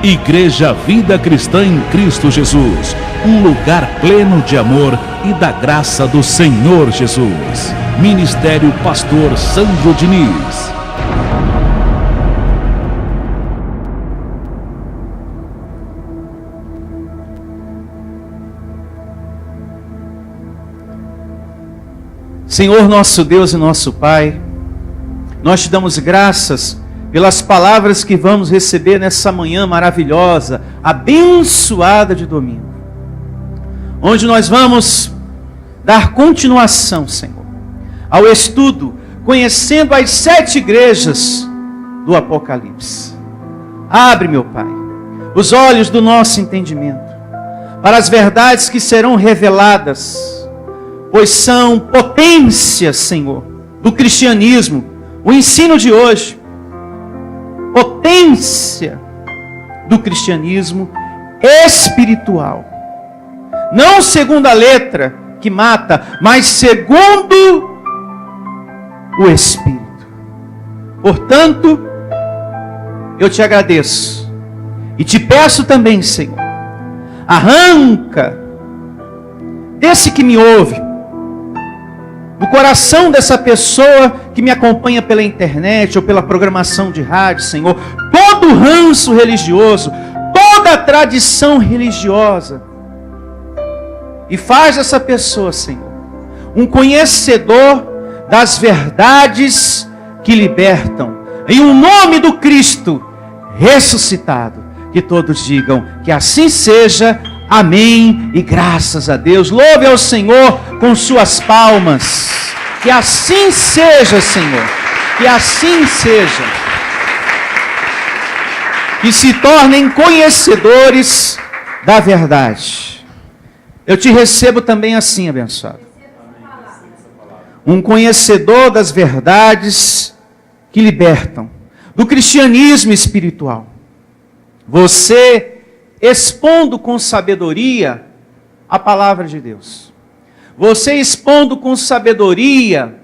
Igreja Vida Cristã em Cristo Jesus, um lugar pleno de amor e da graça do Senhor Jesus. Ministério Pastor Sandro Diniz. Senhor nosso Deus e nosso Pai, nós te damos graças pelas palavras que vamos receber nessa manhã maravilhosa, abençoada de domingo, onde nós vamos dar continuação, Senhor, ao estudo, conhecendo as 7 igrejas do Apocalipse. Abre, meu Pai, os olhos do nosso entendimento, para as verdades que serão reveladas, pois são potências, Senhor, do cristianismo, o ensino de hoje, potência do cristianismo espiritual. Não segundo a letra que mata, mas segundo o Espírito. Portanto, eu te agradeço e te peço também, Senhor, arranca desse que me ouve, no coração dessa pessoa que me acompanha pela internet ou pela programação de rádio, Senhor, todo ranço religioso, toda tradição religiosa, e faz essa pessoa, Senhor, um conhecedor das verdades que libertam, em um nome do Cristo ressuscitado. Que todos digam que assim seja. Amém e graças a Deus. Louve ao Senhor com suas palmas. Que assim seja, Senhor. Que assim seja. Que se tornem conhecedores da verdade. Eu te recebo também assim, abençoado. Um conhecedor das verdades que libertam. Do cristianismo espiritual. Você expondo com sabedoria a palavra de Deus. Você expondo com sabedoria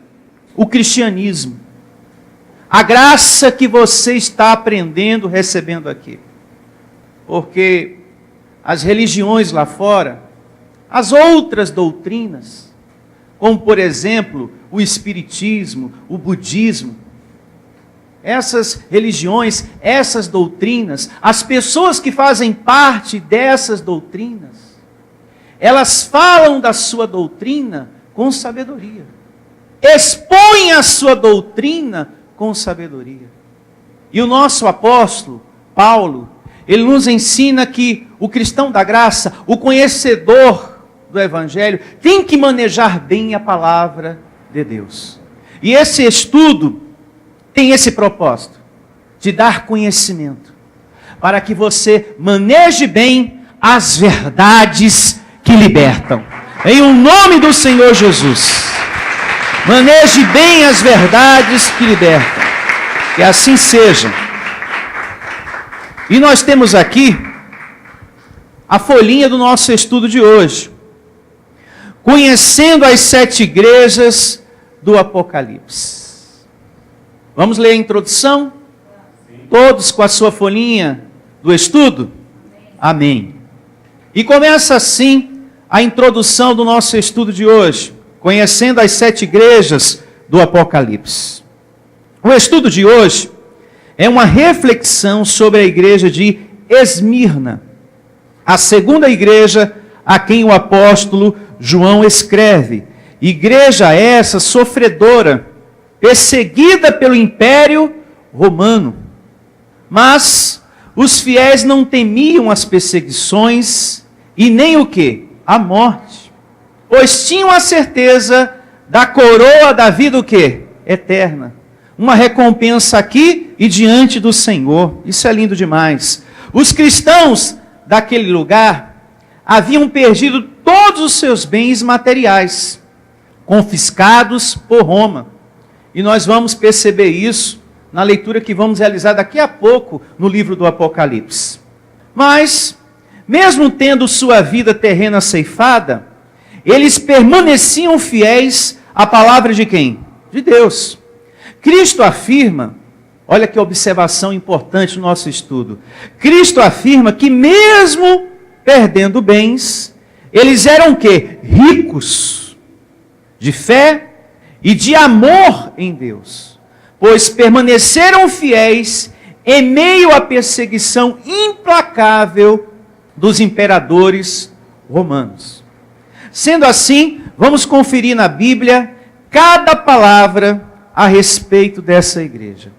o cristianismo. A graça que você está aprendendo, recebendo aqui. Porque as religiões lá fora, as outras doutrinas, como por exemplo o espiritismo, o budismo, essas religiões, essas doutrinas, as pessoas que fazem parte dessas doutrinas, elas falam da sua doutrina com sabedoria. Expõem a sua doutrina com sabedoria. E o nosso apóstolo, Paulo, ele nos ensina que o cristão da graça, o conhecedor do Evangelho, tem que manejar bem a palavra de Deus. E esse estudo tem esse propósito, de dar conhecimento, para que você maneje bem as verdades que libertam. Em o nome do Senhor Jesus, maneje bem as verdades que libertam. Que assim seja. E nós temos aqui a folhinha do nosso estudo de hoje. Conhecendo as 7 igrejas do Apocalipse. Vamos ler a introdução? Sim. Todos com a sua folhinha do estudo? Amém. E começa assim a introdução do nosso estudo de hoje, conhecendo as 7 igrejas do Apocalipse. O estudo de hoje é uma reflexão sobre a igreja de Esmirna, a segunda igreja a quem o apóstolo João escreve. Igreja essa sofredora, perseguida pelo Império Romano. Mas os fiéis não temiam as perseguições e nem o quê? A morte. Pois tinham a certeza da coroa da vida o quê? Eterna. Uma recompensa aqui e diante do Senhor. Isso é lindo demais. Os cristãos daquele lugar haviam perdido todos os seus bens materiais, confiscados por Roma. E nós vamos perceber isso na leitura que vamos realizar daqui a pouco no livro do Apocalipse. Mas, mesmo tendo sua vida terrena ceifada, eles permaneciam fiéis à palavra de quem? De Deus. Cristo afirma Olha que observação importante no nosso estudo. Cristo afirma que mesmo perdendo bens, eles eram o quê? Ricos de fé e de amor em Deus, pois permaneceram fiéis em meio à perseguição implacável dos imperadores romanos. Sendo assim, vamos conferir na Bíblia cada palavra a respeito dessa igreja.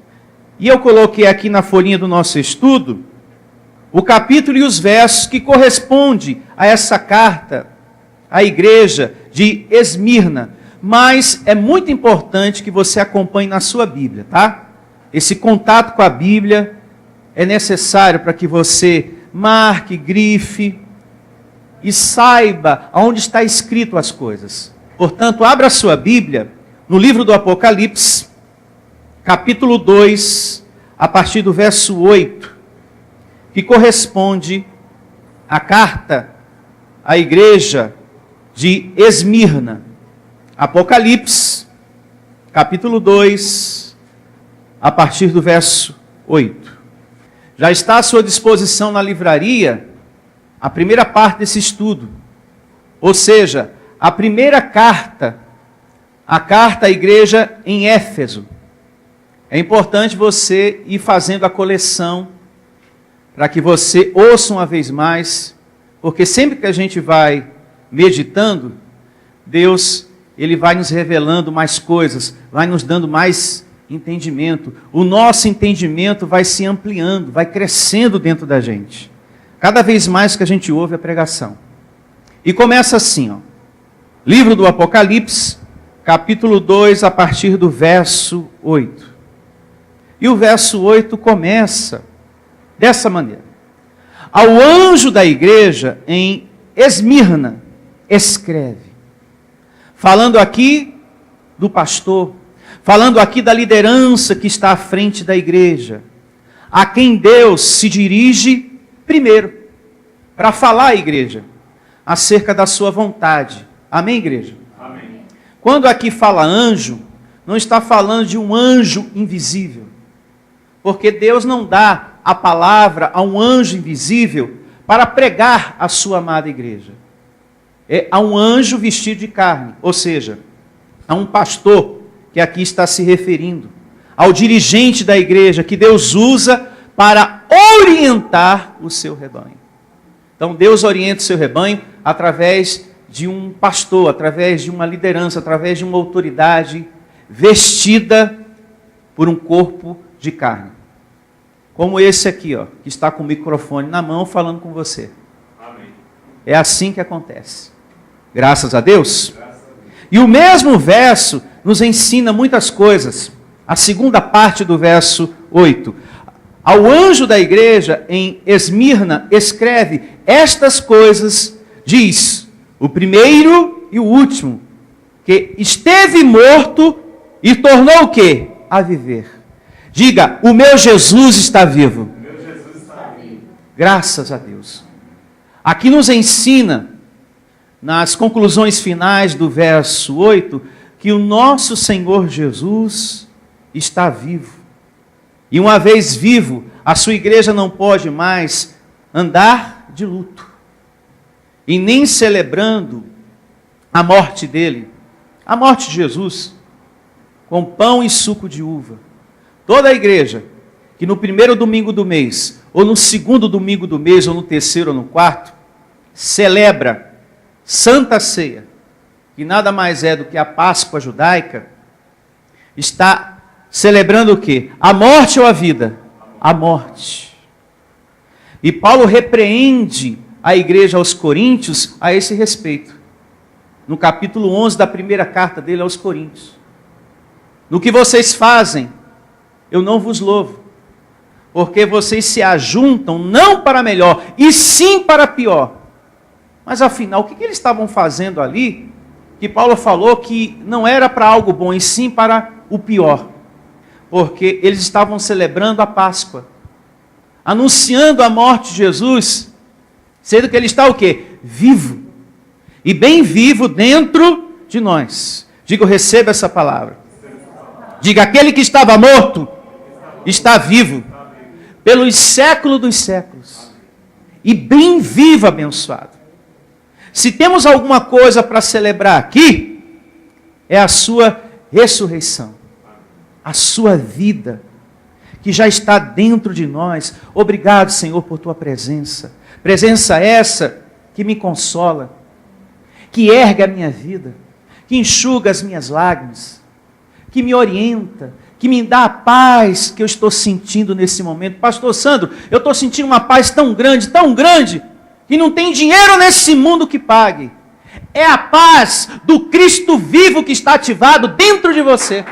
E eu coloquei aqui na folhinha do nosso estudo o capítulo e os versos que correspondem a essa carta à igreja de Esmirna. Mas é muito importante que você acompanhe na sua Bíblia, tá? Esse contato com a Bíblia é necessário para que você marque, grife e saiba aonde está escrito as coisas. Portanto, abra a sua Bíblia no livro do Apocalipse, capítulo 2, a partir do verso 8, que corresponde à carta à igreja de Esmirna. Apocalipse, capítulo 2, a partir do verso 8. Já está à sua disposição na livraria a primeira parte desse estudo, ou seja, a primeira carta, a carta à igreja em Éfeso. É importante você ir fazendo a coleção, para que você ouça uma vez mais, porque sempre que a gente vai meditando, Deus, Ele vai nos revelando mais coisas, vai nos dando mais entendimento. O nosso entendimento vai se ampliando, vai crescendo dentro da gente. Cada vez mais que a gente ouve a pregação. E começa assim, ó. Livro do Apocalipse, capítulo 2, a partir do verso 8. E o verso 8 começa dessa maneira. Ao anjo da igreja em Esmirna, escreve. Falando aqui do pastor, falando aqui da liderança que está à frente da igreja, a quem Deus se dirige primeiro, para falar à igreja, acerca da sua vontade. Amém, igreja? Amém. Quando aqui fala anjo, não está falando de um anjo invisível, porque Deus não dá a palavra a um anjo invisível para pregar a sua amada igreja. É a um anjo vestido de carne, ou seja, a um pastor que aqui está se referindo, ao dirigente da igreja que Deus usa para orientar o seu rebanho. Então Deus orienta o seu rebanho através de um pastor, através de uma liderança, através de uma autoridade vestida por um corpo de carne. Como esse aqui, ó, que está com o microfone na mão falando com você. Amém. É assim que acontece. Graças a Deus. E o mesmo verso nos ensina muitas coisas. A segunda parte do verso 8. Ao anjo da igreja em Esmirna escreve estas coisas, diz o primeiro e o último, que esteve morto e tornou o quê? A viver. Diga, o meu Jesus está vivo. Meu Jesus está vivo. Graças a Deus. Aqui nos ensina, nas conclusões finais do verso 8, que o nosso Senhor Jesus está vivo. E uma vez vivo, a sua igreja não pode mais andar de luto. E nem celebrando a morte dele, a morte de Jesus, com pão e suco de uva. Toda a igreja, que no primeiro domingo do mês, ou no segundo domingo do mês, ou no terceiro ou no quarto, celebra Santa Ceia, que nada mais é do que a Páscoa judaica, está celebrando o quê? A morte ou a vida? A morte. E Paulo repreende a igreja aos Coríntios a esse respeito. No capítulo 11 da primeira carta dele aos Coríntios. No que vocês fazem, eu não vos louvo, porque vocês se ajuntam não para melhor, e sim para pior. Mas afinal, o que eles estavam fazendo ali, que Paulo falou que não era para algo bom, e sim para o pior? Porque eles estavam celebrando a Páscoa, anunciando a morte de Jesus, sendo que ele está o quê? Vivo, e bem vivo dentro de nós. Diga, eu recebo essa palavra. Diga, aquele que estava morto, está vivo pelos séculos dos séculos. E bem vivo, abençoado. Se temos alguma coisa para celebrar aqui, é a sua ressurreição, a sua vida, que já está dentro de nós. Obrigado, Senhor, por tua presença. Presença essa que me consola, que ergue a minha vida, que enxuga as minhas lágrimas, que me orienta, que me dá a paz que eu estou sentindo nesse momento. Pastor Sandro, eu estou sentindo uma paz tão grande, que não tem dinheiro nesse mundo que pague. É a paz do Cristo vivo que está ativado dentro de você.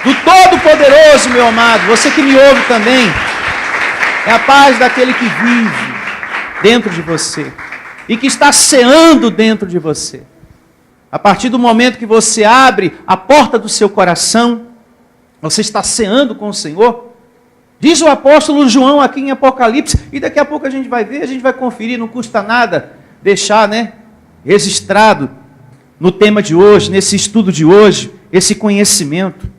Do Todo-Poderoso, meu amado, você que me ouve também. É a paz daquele que vive dentro de você e que está ceando dentro de você. A partir do momento que você abre a porta do seu coração, você está ceando com o Senhor. Diz o apóstolo João aqui em Apocalipse, e daqui a pouco a gente vai ver, a gente vai conferir, não custa nada deixar, registrado no tema de hoje, nesse estudo de hoje, esse conhecimento.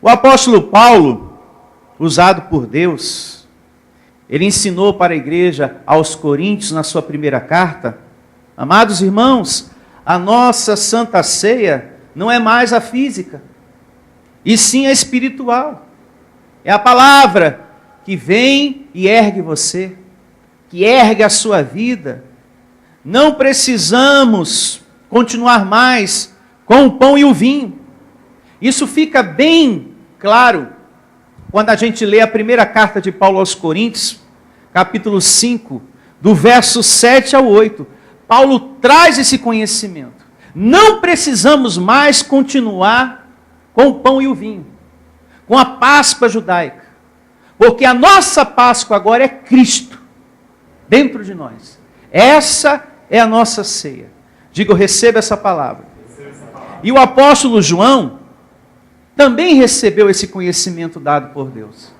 O apóstolo Paulo, usado por Deus, ele ensinou para a igreja aos Coríntios, na sua primeira carta, amados irmãos, a nossa Santa Ceia não é mais a física, e sim a espiritual. É a palavra que vem e ergue você, que ergue a sua vida. Não precisamos continuar mais com o pão e o vinho. Isso fica bem claro quando a gente lê a primeira carta de Paulo aos Coríntios, capítulo 5, do verso 7 ao 8. Paulo traz esse conhecimento. Não precisamos mais continuar com o pão e o vinho, com a Páscoa judaica, porque a nossa Páscoa agora é Cristo dentro de nós. Essa é a nossa ceia. Diga, eu recebo essa palavra. E o apóstolo João também recebeu esse conhecimento dado por Deus.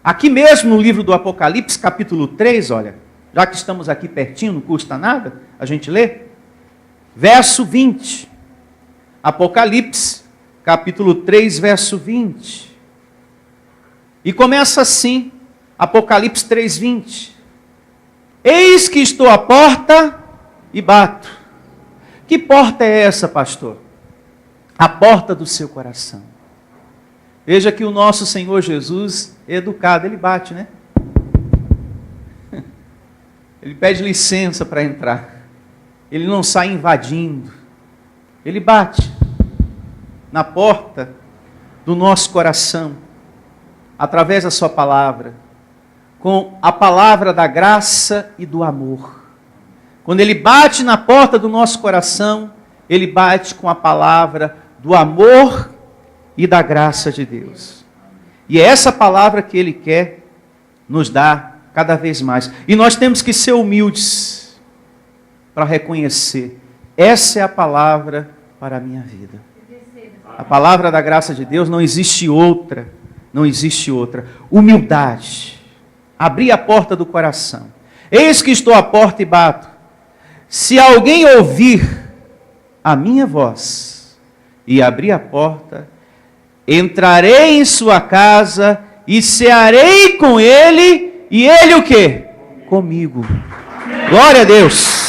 Aqui mesmo no livro do Apocalipse, capítulo 3, olha, já que estamos aqui pertinho, não custa nada a gente ler. Verso 20. Apocalipse, capítulo 3, verso 20. E começa assim, Apocalipse 3, 20. Eis que estou à porta e bato. Que porta é essa, pastor? A porta do seu coração. Veja que o nosso Senhor Jesus é educado, ele bate, né? Ele pede licença para entrar. Ele não sai invadindo. Ele bate na porta do nosso coração, através da sua palavra, com a palavra da graça e do amor. Quando ele bate na porta do nosso coração, ele bate com a palavra do amor e da graça de Deus. E é essa palavra que ele quer nos dar cada vez mais. E nós temos que ser humildes para reconhecer: essa é a palavra para a minha vida. A palavra da graça de Deus, não existe outra. Não existe outra. Humildade. Abrir a porta do coração. Eis que estou à porta e bato. Se alguém ouvir a minha voz e abrir a porta, entrarei em sua casa e cearei com ele, e ele o quê? Comigo. Glória a Deus.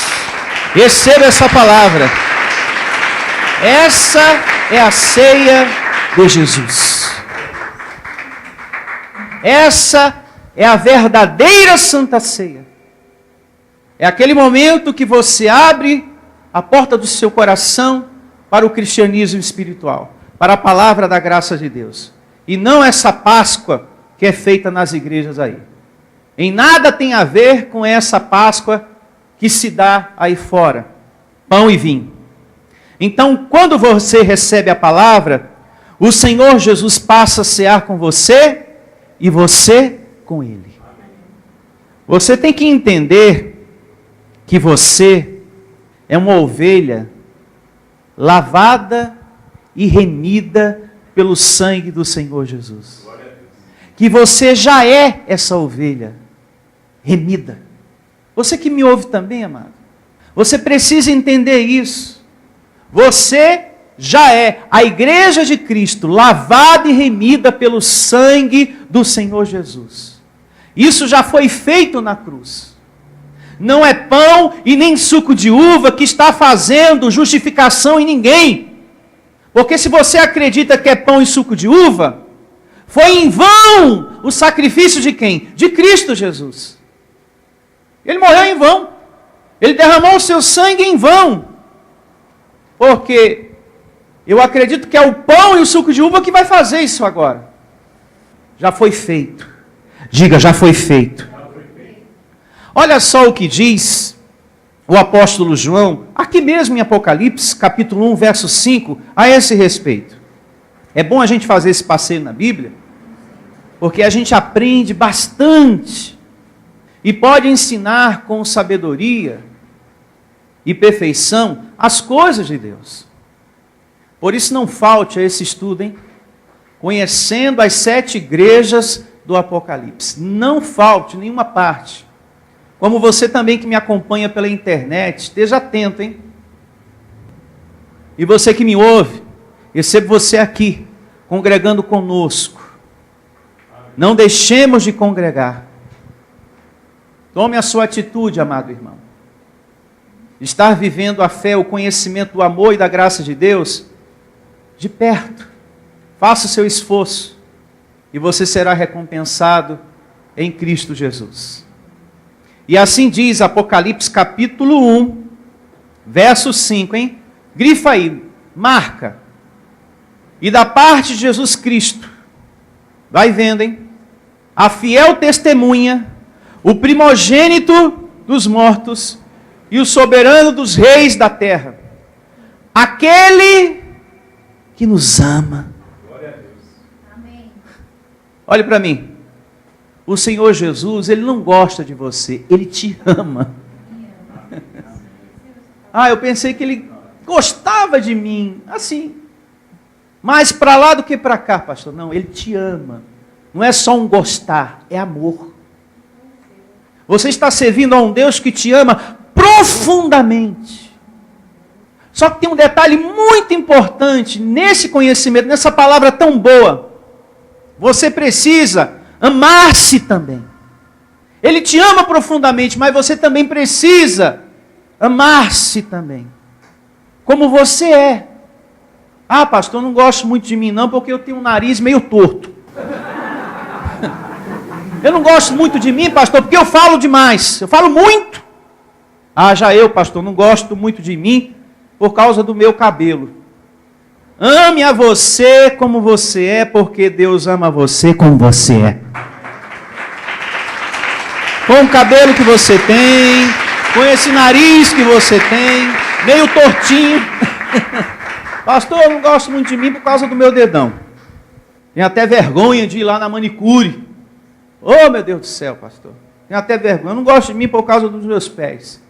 Receba essa palavra. Essa é a ceia de Jesus. Essa é a verdadeira Santa Ceia. É aquele momento que você abre a porta do seu coração para o cristianismo espiritual, para a palavra da graça de Deus. E não essa Páscoa que é feita nas igrejas aí. Em nada tem a ver com essa Páscoa que se dá aí fora. Pão e vinho. Então, quando você recebe a palavra, o Senhor Jesus passa a cear com você e você com Ele. Você tem que entender que você é uma ovelha lavada e remida pelo sangue do Senhor Jesus. Que você já é essa ovelha remida. Você que me ouve também, amado. Você precisa entender isso. Você já é a igreja de Cristo, lavada e remida pelo sangue do Senhor Jesus. Isso já foi feito na cruz. Não é pão e nem suco de uva que está fazendo justificação em ninguém. Porque se você acredita que é pão e suco de uva, foi em vão o sacrifício de quem? De Cristo Jesus. Ele morreu em vão. Ele derramou o seu sangue em vão. Porque eu acredito que é o pão e o suco de uva que vai fazer isso agora. Já foi feito. Diga, já foi feito. Olha só o que diz o apóstolo João, aqui mesmo em Apocalipse, capítulo 1, verso 5, a esse respeito. É bom a gente fazer esse passeio na Bíblia, porque a gente aprende bastante e pode ensinar com sabedoria e perfeição as coisas de Deus. Por isso não falte a esse estudo, hein? Conhecendo as 7 igrejas do Apocalipse. Não falte nenhuma parte. Como você também que me acompanha pela internet, esteja atento, hein? E você que me ouve, recebo você aqui, congregando conosco. Não deixemos de congregar. Tome a sua atitude, amado irmão. Estar vivendo a fé, o conhecimento do amor e da graça de Deus, de perto. Faça o seu esforço e você será recompensado em Cristo Jesus. E assim diz Apocalipse capítulo 1, verso 5, hein? Grifa aí, marca. E da parte de Jesus Cristo, vai vendo, hein? A fiel testemunha, o primogênito dos mortos e o soberano dos reis da terra. Aquele que nos ama. Glória a Deus. Amém. Olhe para mim. O Senhor Jesus, Ele não gosta de você, Ele te ama. Ah, eu pensei que Ele gostava de mim, assim. Mais para lá do que para cá, pastor. Não, Ele te ama. Não é só um gostar, é amor. Você está servindo a um Deus que te ama profundamente. Só que tem um detalhe muito importante nesse conhecimento, nessa palavra tão boa. Você precisa amar-se também. Ele te ama profundamente, mas você também precisa amar-se também. Como você é. Ah, pastor, eu não gosto muito de mim não, porque eu tenho um nariz meio torto. Eu não gosto muito de mim, pastor, porque eu falo demais. Eu falo muito. Ah, já eu, pastor, não gosto muito de mim por causa do meu cabelo. Ame a você como você é, porque Deus ama você como você é. Com o cabelo que você tem, com esse nariz que você tem, meio tortinho. Pastor, eu não gosto muito de mim por causa do meu dedão. Tenho até vergonha de ir lá na manicure. Oh, meu Deus do céu, pastor. Tenho até vergonha. Eu não gosto de mim por causa dos meus pés.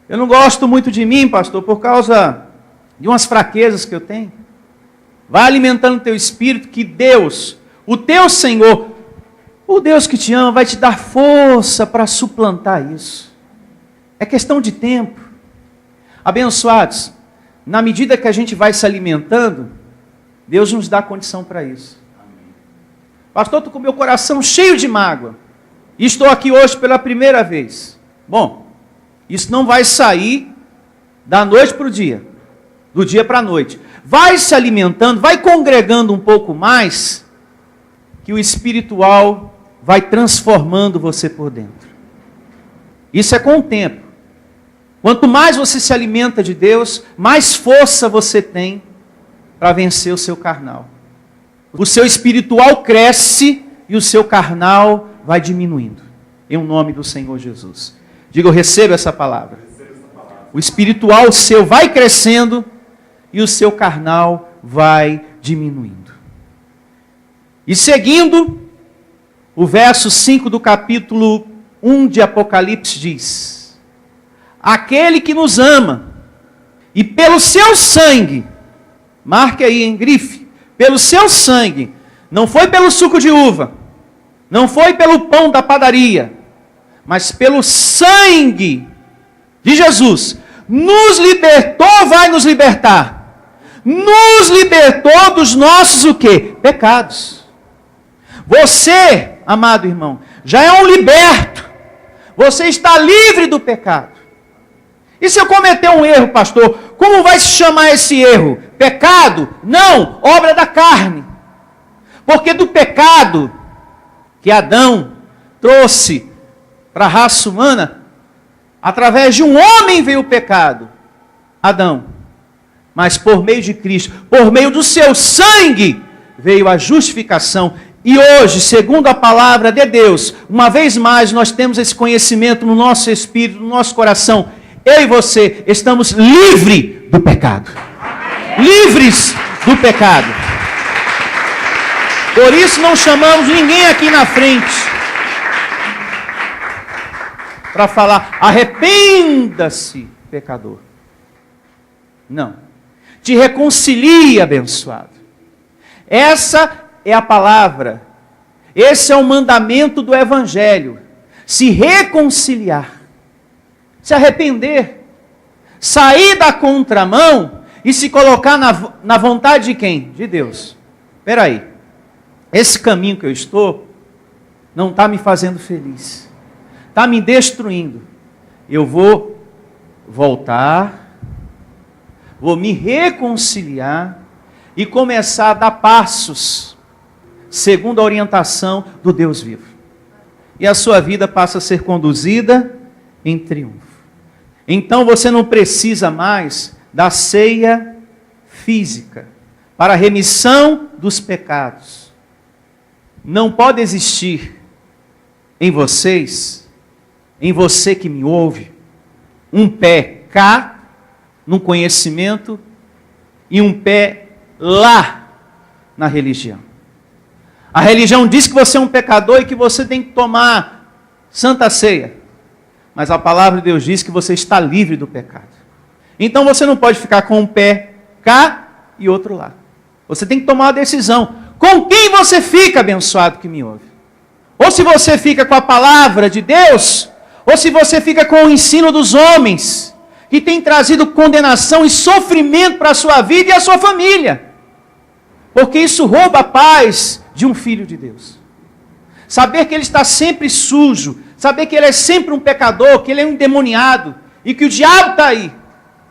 Eu não gosto muito de mim, pastor, por causa de umas fraquezas que eu tenho. Vai alimentando o teu espírito que Deus, o teu Senhor, o Deus que te ama, vai te dar força para suplantar isso. É questão de tempo. Abençoados, na medida que a gente vai se alimentando, Deus nos dá condição para isso. Pastor, estou com meu coração cheio de mágoa. E estou aqui hoje pela primeira vez. Bom, isso não vai sair da noite para o dia. Do dia para a noite. Vai se alimentando, vai congregando um pouco mais, que o espiritual vai transformando você por dentro. Isso é com o tempo. Quanto mais você se alimenta de Deus, mais força você tem para vencer o seu carnal. O seu espiritual cresce e o seu carnal vai diminuindo. Em nome do Senhor Jesus. Diga, eu recebo essa palavra. O espiritual seu vai crescendo e o seu carnal vai diminuindo. E seguindo, o verso 5 do capítulo 1 de Apocalipse diz: aquele que nos ama, e pelo seu sangue, marque aí em grife, pelo seu sangue, não foi pelo suco de uva, não foi pelo pão da padaria, mas pelo sangue de Jesus, nos libertou, vai nos libertar. nos libertou dos nossos o quê? Pecados. Você, amado irmão, já é um liberto. Você está livre do pecado. E se eu cometer um erro, pastor, como vai se chamar esse erro? Pecado? Não, obra da carne. Porque do pecado que Adão trouxe para a raça humana, através de um homem veio o pecado, Adão. Mas por meio de Cristo, por meio do seu sangue, veio a justificação. E hoje, segundo a palavra de Deus, uma vez mais nós temos esse conhecimento no nosso espírito, no nosso coração. Eu e você estamos livres do pecado. Livres do pecado. Por isso não chamamos ninguém aqui na frente para falar, arrependa-se, pecador. Não. Te reconcilie, abençoado. Essa é a palavra. Esse é o mandamento do Evangelho. Se reconciliar. Se arrepender. Sair da contramão e se colocar na vontade de quem? De Deus. Espera aí. Esse caminho que eu estou não está me fazendo feliz. Está me destruindo. Eu vou voltar, vou me reconciliar e começar a dar passos segundo a orientação do Deus vivo. E a sua vida passa a ser conduzida em triunfo. Então você não precisa mais da ceia física para a remissão dos pecados. Não pode existir em vocês, em você que me ouve, um pé cá, no conhecimento, e um pé lá, na religião. A religião diz que você é um pecador e que você tem que tomar santa ceia. Mas a palavra de Deus diz que você está livre do pecado. Então você não pode ficar com um pé cá e outro lá. Você tem que tomar uma decisão. Com quem você fica, abençoado que me ouve? Ou se você fica com a palavra de Deus, ou se você fica com o ensino dos homens, que tem trazido condenação e sofrimento para a sua vida e a sua família. Porque isso rouba a paz de um filho de Deus. Saber que ele está sempre sujo, saber que ele é sempre um pecador, que ele é um endemoniado, e que o diabo está aí,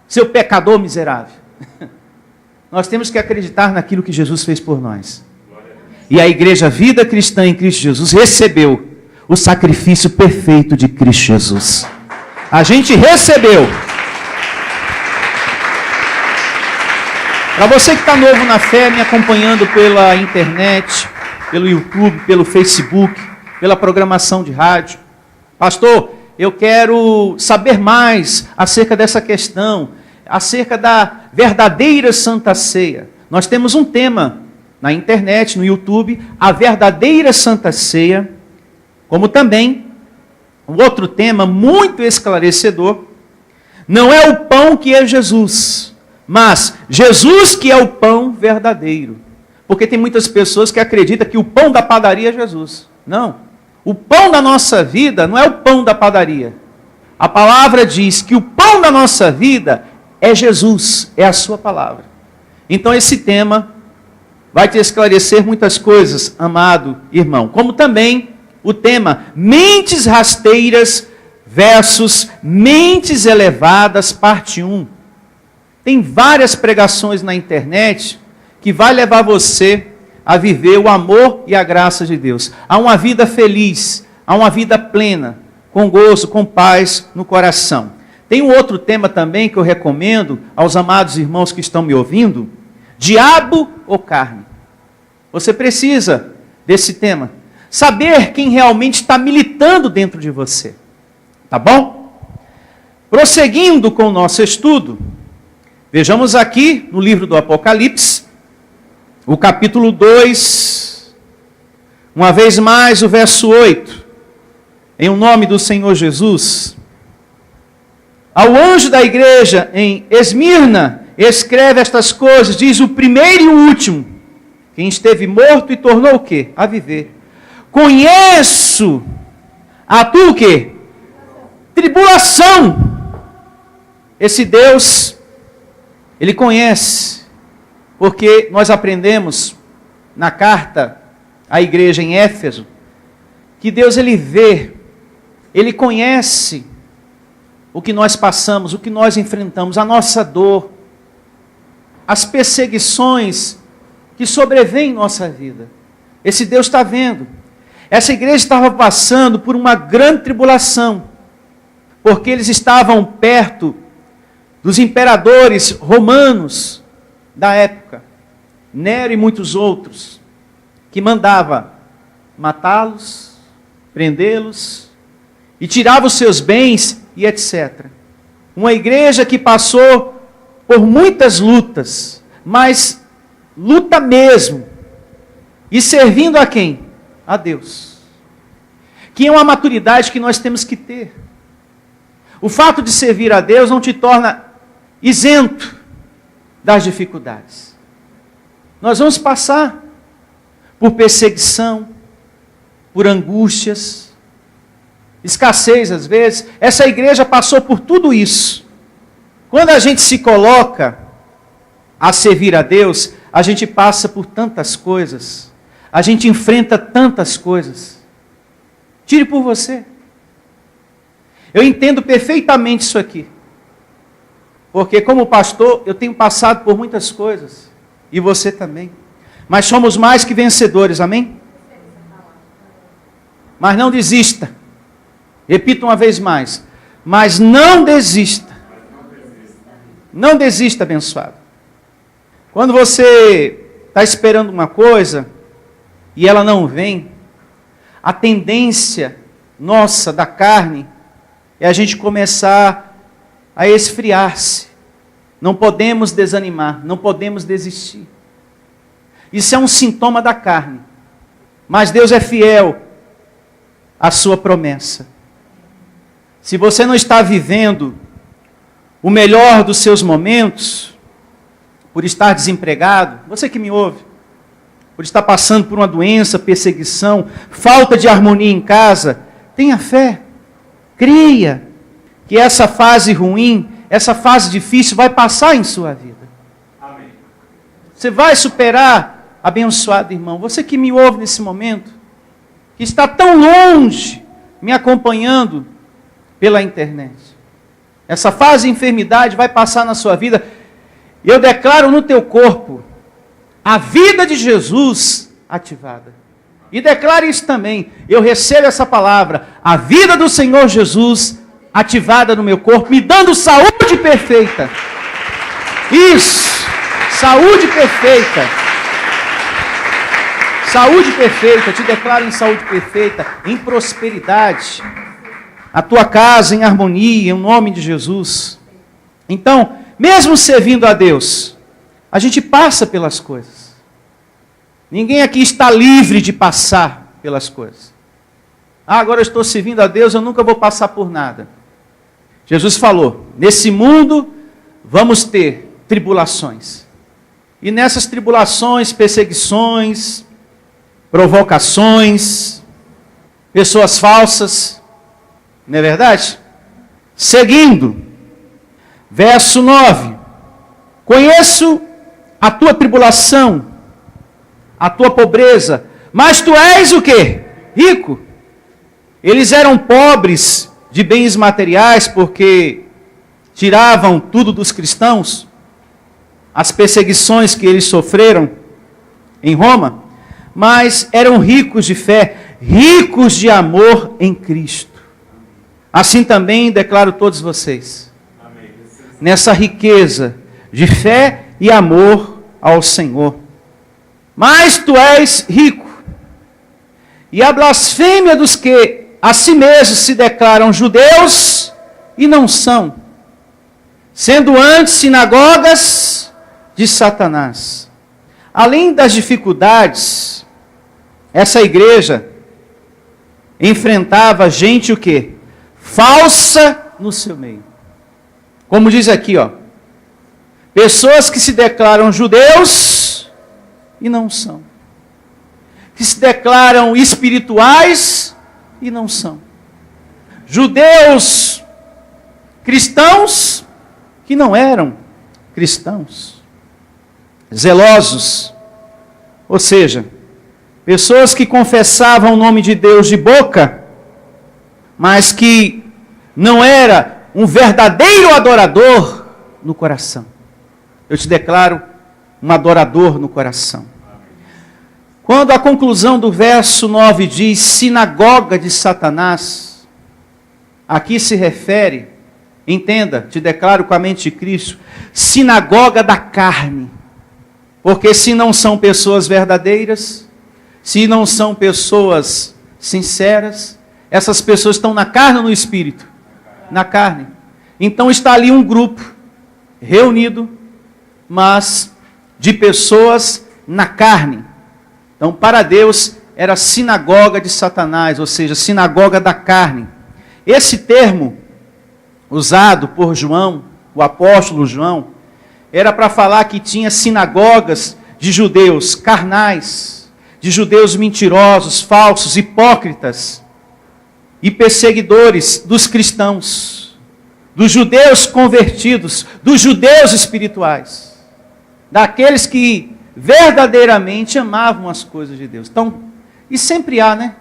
seu pecador miserável. Nós temos que acreditar naquilo que Jesus fez por nós. E a igreja Vida Cristã em Cristo Jesus recebeu o sacrifício perfeito de Cristo Jesus. A gente recebeu. Para você que está novo na fé, me acompanhando pela internet, pelo YouTube, pelo Facebook, pela programação de rádio. Pastor, eu quero saber mais acerca dessa questão, acerca da verdadeira Santa Ceia. Nós temos um tema na internet, no YouTube, a verdadeira Santa Ceia, como também um outro tema muito esclarecedor, não é o pão que é Jesus, mas Jesus que é o pão verdadeiro. Porque tem muitas pessoas que acreditam que o pão da padaria é Jesus. Não. O pão da nossa vida não é o pão da padaria. A palavra diz que o pão da nossa vida é Jesus, é a sua palavra. Então esse tema vai te esclarecer muitas coisas, amado irmão. Como também o tema mentes rasteiras versus mentes elevadas, parte 1. Tem várias pregações na internet que vai levar você a viver o amor e a graça de Deus. A uma vida feliz, a uma vida plena, com gozo, com paz no coração. Tem um outro tema também que eu recomendo aos amados irmãos que estão me ouvindo. Diabo ou carne? Você precisa desse tema. Saber quem realmente está militando dentro de você. Tá bom? Prosseguindo com o nosso estudo, vejamos aqui no livro do Apocalipse, o capítulo 2, uma vez mais o verso 8. Em o nome do Senhor Jesus. Ao anjo da igreja em Esmirna, escreve estas coisas, diz o primeiro e o último, quem esteve morto e tornou o quê? A viver. Conheço a tua o quê? Tribulação. Esse Deus, Ele conhece Porque nós aprendemos na carta à igreja em Éfeso que Deus, Ele vê, Ele conhece o que nós passamos, o que nós enfrentamos, a nossa dor, as perseguições que sobrevêm em nossa vida. Esse Deus está vendo. Essa igreja estava passando por uma grande tribulação, porque eles estavam perto dos imperadores romanos da época, Nero e muitos outros, que mandava matá-los, prendê-los e tirava os seus bens e etc. Uma igreja que passou por muitas lutas, mas luta mesmo, e servindo a quem? A Deus. Que é uma maturidade que nós temos que ter. O fato de servir a Deus não te torna isento das dificuldades. Nós vamos passar por perseguição, por angústias, escassez às vezes. Essa igreja passou por tudo isso. Quando a gente se coloca a servir a Deus, a gente passa por tantas coisas. A gente enfrenta tantas coisas. Tire por você. Eu entendo perfeitamente isso aqui. Porque como pastor, eu tenho passado por muitas coisas. E você também. Mas somos mais que vencedores, amém? Mas não desista. Repito uma vez mais. Mas não desista. Não desista, abençoado. Quando você está esperando uma coisa e ela não vem, a tendência nossa da carne é a gente começar a esfriar-se. Não podemos desanimar, não podemos desistir. Isso é um sintoma da carne. Mas Deus é fiel à sua promessa. Se você não está vivendo o melhor dos seus momentos, por estar desempregado, você que me ouve, por estar passando por uma doença, perseguição, falta de harmonia em casa, tenha fé, creia que essa fase ruim, essa fase difícil vai passar em sua vida. Amém. Você vai superar, abençoado irmão, você que me ouve nesse momento, que está tão longe me acompanhando pela internet. Essa fase de enfermidade vai passar na sua vida. E eu declaro no teu corpo a vida de Jesus ativada. E declare isso também. Eu recebo essa palavra, a vida do Senhor Jesus ativada no meu corpo, me dando saúde perfeita. Isso, saúde perfeita. Saúde perfeita, te declaro em saúde perfeita, em prosperidade. A tua casa em harmonia, em nome de Jesus. Então, mesmo servindo a Deus, a gente passa pelas coisas. Ninguém aqui está livre de passar pelas coisas. Agora eu estou servindo a Deus, eu nunca vou passar por nada. Jesus falou, nesse mundo vamos ter tribulações. E nessas tribulações, perseguições, provocações, pessoas falsas, não é verdade? Seguindo, verso 9. Conheço a tua tribulação, a tua pobreza, mas tu és o quê? Rico. Eles eram pobres de bens materiais porque tiravam tudo dos cristãos, as perseguições que eles sofreram em Roma, mas eram ricos de fé, ricos de amor em Cristo. Assim também declaro todos vocês, Amém. nessa riqueza de fé e amor ao Senhor. Mas tu és rico, e a blasfêmia dos que a si mesmos se declaram judeus e não são, sendo antes sinagogas de Satanás. Além das dificuldades, essa igreja enfrentava gente o quê? Falsa no seu meio. Como diz aqui, ó, pessoas que se declaram judeus e não são. Que se declaram espirituais e não são. Judeus cristãos que não eram cristãos. zelosos, ou seja, pessoas que confessavam o nome de Deus de boca, mas que não era um verdadeiro adorador no coração. Eu te declaro um adorador no coração. Quando a conclusão do verso 9 diz sinagoga de Satanás, aqui se refere, entenda, te declaro com a mente de Cristo, sinagoga da carne. Porque se não são pessoas verdadeiras, se não são pessoas sinceras, essas pessoas estão na carne ou no espírito? Na carne. Então está ali um grupo reunido, mas de pessoas na carne. Então para Deus era sinagoga de Satanás, ou seja, sinagoga da carne. Esse termo usado por João, o apóstolo João, era para falar que tinha sinagogas de judeus carnais, de judeus mentirosos, falsos, hipócritas e perseguidores dos cristãos, dos judeus convertidos, dos judeus espirituais, daqueles que verdadeiramente amavam as coisas de Deus. Então, e sempre há, né?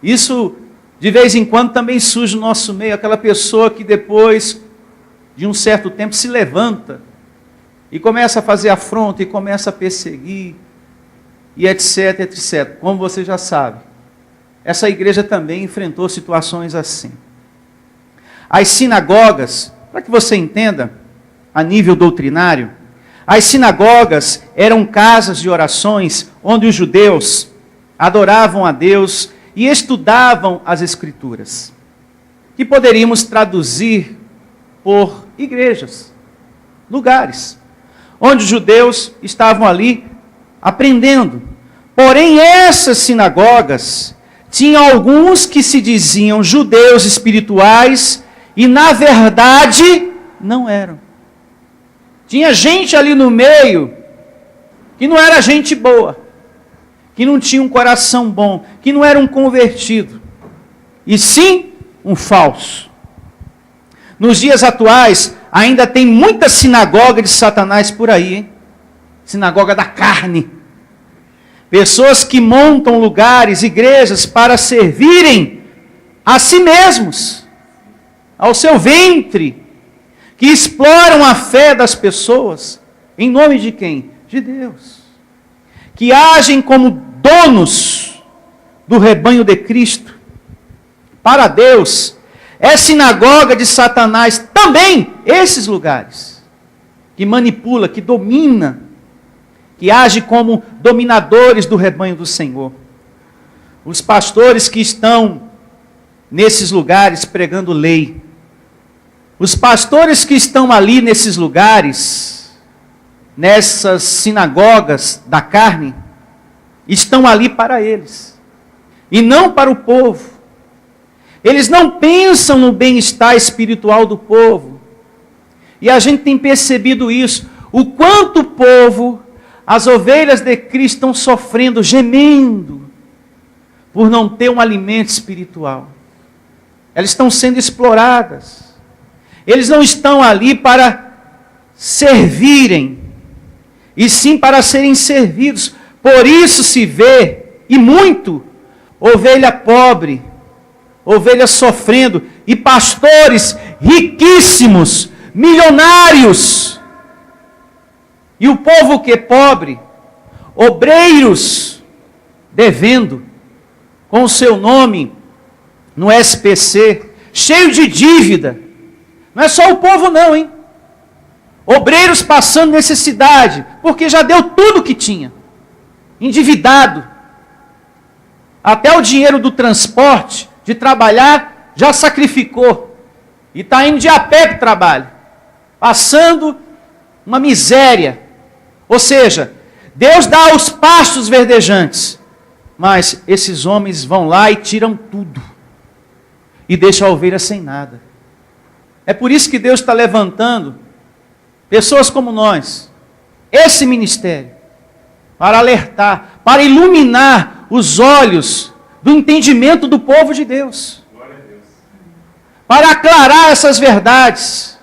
Isso, de vez em quando, também surge no nosso meio, aquela pessoa que depois de um certo tempo se levanta e começa a fazer afronta e começa a perseguir e etc, etc. Como você já sabe, essa igreja também enfrentou situações assim. As sinagogas, para que você entenda, a nível doutrinário, as sinagogas eram casas de orações onde os judeus adoravam a Deus e estudavam as Escrituras, que poderíamos traduzir por igrejas, lugares, onde os judeus estavam ali aprendendo. Porém, essas sinagogas tinham alguns que se diziam judeus espirituais e, na verdade, não eram. Tinha gente ali no meio que não era gente boa, que não tinha um coração bom, que não era um convertido, e sim um falso. Nos dias atuais, ainda tem muita sinagoga de Satanás por aí, hein? Sinagoga da carne. Pessoas que montam lugares, igrejas, para servirem a si mesmos, ao seu ventre, que exploram a fé das pessoas, em nome de quem? De Deus. Que agem como donos do rebanho de Cristo. Para Deus, é sinagoga de Satanás também esses lugares, que manipula, que domina, que age como dominadores do rebanho do Senhor. Os pastores que estão nesses lugares pregando lei, os pastores que estão ali nesses lugares, nessas sinagogas da carne, estão ali para eles, e não para o povo. Eles não pensam no bem-estar espiritual do povo. E a gente tem percebido isso, o quanto o povo, as ovelhas de Cristo estão sofrendo, gemendo, por não ter um alimento espiritual. Elas estão sendo exploradas. Eles não estão ali para servirem, e sim para serem servidos. Por isso se vê, e muito, ovelha pobre, ovelhas sofrendo, e pastores riquíssimos, milionários. E o povo que é pobre, obreiros, devendo, com o seu nome no SPC, cheio de dívida. Não é só o povo não, hein? Obreiros passando necessidade, porque já deu tudo que tinha. Endividado. Até o dinheiro do transporte, de trabalhar, já sacrificou. E está indo de a pé para o trabalho. Passando uma miséria. Ou seja, Deus dá os pastos verdejantes. Mas esses homens vão lá e tiram tudo. E deixam a ovelha sem nada. É por isso que Deus está levantando pessoas como nós, esse ministério, para alertar, para iluminar os olhos do entendimento do povo de Deus. Para aclarar essas verdades,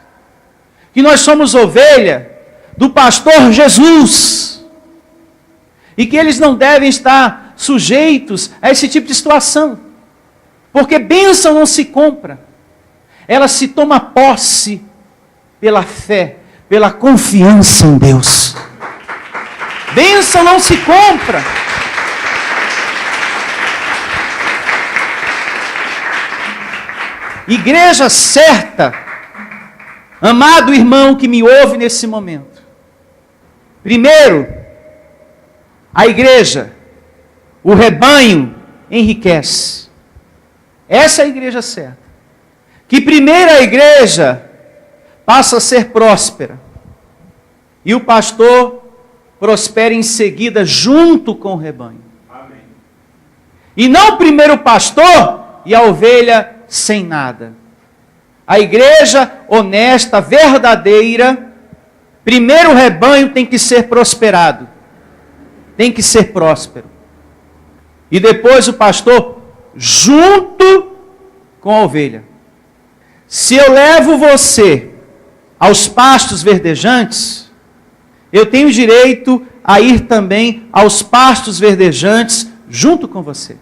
que nós somos ovelha, do pastor Jesus. E que eles não devem estar sujeitos a esse tipo de situação. Porque bênção não se compra. Ela se toma posse pela fé, pela confiança em Deus. Bênção não se compra. Igreja certa, amado irmão que me ouve nesse momento. Primeiro, a igreja, o rebanho enriquece. Essa é a igreja certa. Que primeiro a igreja passa a ser próspera. E o pastor prospera em seguida junto com o rebanho. Amém. E não primeiro o pastor e a ovelha sem nada. A igreja honesta, verdadeira, primeiro o rebanho tem que ser prosperado. Tem que ser próspero. E depois o pastor junto com a ovelha. Se eu levo você aos pastos verdejantes, eu tenho direito a ir também aos pastos verdejantes junto com você.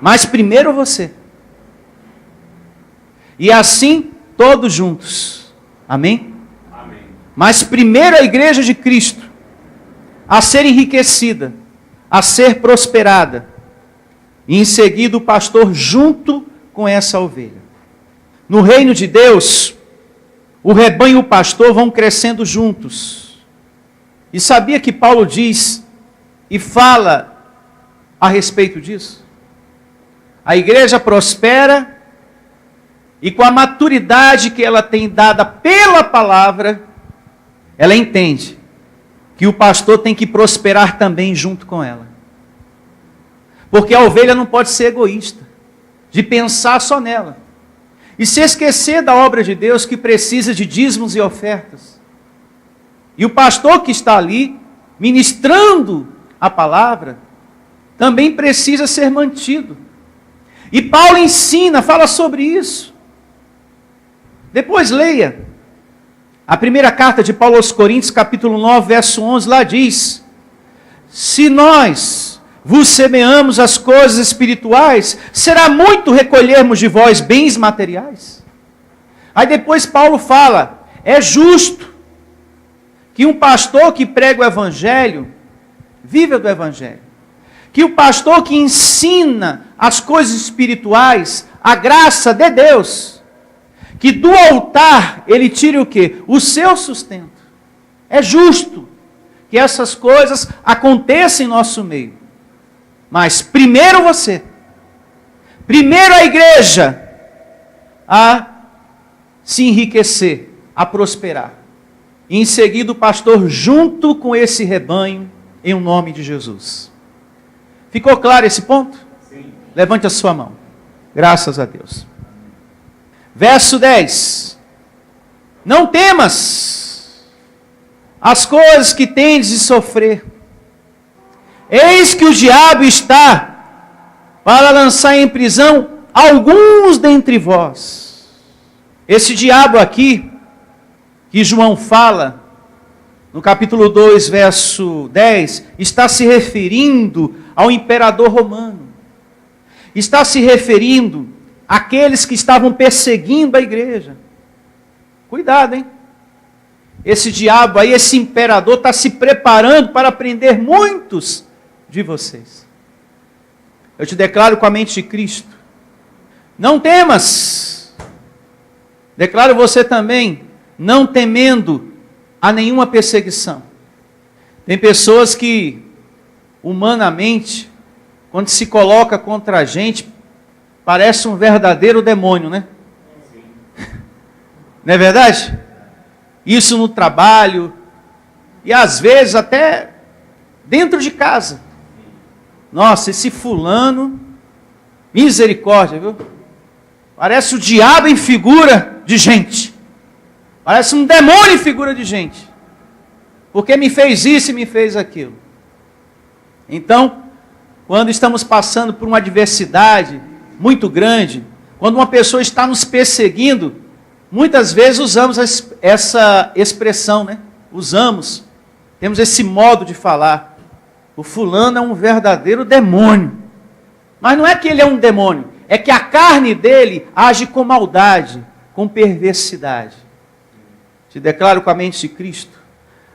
Mas primeiro você. E assim, todos juntos. Amém? Amém. Mas primeiro a igreja de Cristo, a ser enriquecida, a ser prosperada. E em seguida o pastor junto com essa ovelha. No reino de Deus, o rebanho e o pastor vão crescendo juntos. E sabia que Paulo diz e fala a respeito disso? A igreja prospera e com a maturidade que ela tem dada pela palavra, ela entende que o pastor tem que prosperar também junto com ela. Porque a ovelha não pode ser egoísta, de pensar só nela. E se esquecer da obra de Deus que precisa de dízimos e ofertas. E o pastor que está ali, ministrando a palavra, também precisa ser mantido. E Paulo ensina, fala sobre isso. Depois leia. A primeira carta de Paulo aos Coríntios, capítulo 9, verso 11, lá diz: se nós vos semeamos as coisas espirituais, será muito recolhermos de vós bens materiais? Aí depois Paulo fala, é justo que um pastor que prega o evangelho, viva do evangelho. Que o pastor que ensina as coisas espirituais, a graça de Deus, que do altar ele tire o quê? O seu sustento. É justo que essas coisas aconteçam em nosso meio. Mas primeiro você, primeiro a igreja, a se enriquecer, a prosperar. E em seguida o pastor junto com esse rebanho, em o nome de Jesus. Ficou claro esse ponto? Sim. Levante a sua mão. Graças a Deus. Verso 10. Não temas as coisas que tendes de sofrer. Eis que o diabo está para lançar em prisão alguns dentre vós. Esse diabo aqui, que João fala, no capítulo 2, verso 10, está se referindo ao imperador romano. Está se referindo àqueles que estavam perseguindo a igreja. Cuidado, hein? Esse diabo aí, esse imperador, está se preparando para prender muitos de vocês. Eu te declaro com a mente de Cristo, não temas. Declaro você também, não temendo a nenhuma perseguição. Tem pessoas que, humanamente, quando se coloca contra a gente, parece um verdadeiro demônio, né? Não é verdade? Isso no trabalho, e às vezes até dentro de casa. Nossa, esse fulano, misericórdia, viu? Parece o diabo em figura de gente. Parece um demônio em figura de gente. Porque me fez isso e me fez aquilo. Então, quando estamos passando por uma adversidade muito grande, quando uma pessoa está nos perseguindo, muitas vezes usamos essa expressão, né? Temos esse modo de falar. O fulano é um verdadeiro demônio. Mas não é que ele é um demônio, é que a carne dele age com maldade, com perversidade. Te declaro com a mente de Cristo: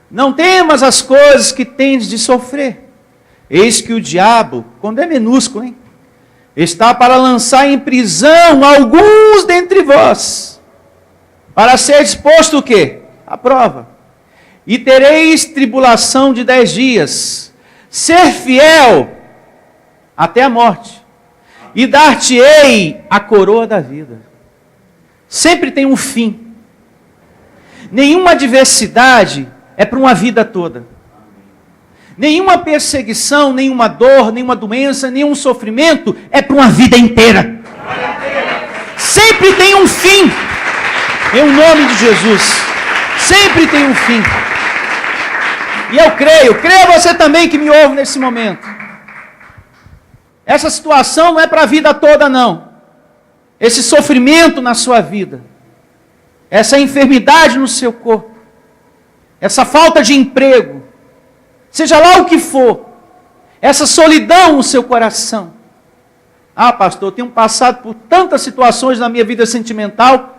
não temas as coisas que tendes de sofrer. Eis que o diabo, quando é minúsculo, hein, está para lançar em prisão alguns dentre vós, para ser exposto o quê? A prova. E tereis tribulação de 10 dias. Ser fiel até a morte, e dar-te-ei a coroa da vida. Sempre tem um fim. Nenhuma adversidade é para uma vida toda. Nenhuma perseguição, nenhuma dor, nenhuma doença, nenhum sofrimento é para uma vida inteira. Sempre tem um fim. Em nome de Jesus. Sempre tem um fim. E eu creia você também que me ouve nesse momento. Essa situação não é para a vida toda, não. Esse sofrimento na sua vida, essa enfermidade no seu corpo, essa falta de emprego, seja lá o que for, essa solidão no seu coração. Ah, pastor, eu tenho passado por tantas situações na minha vida sentimental,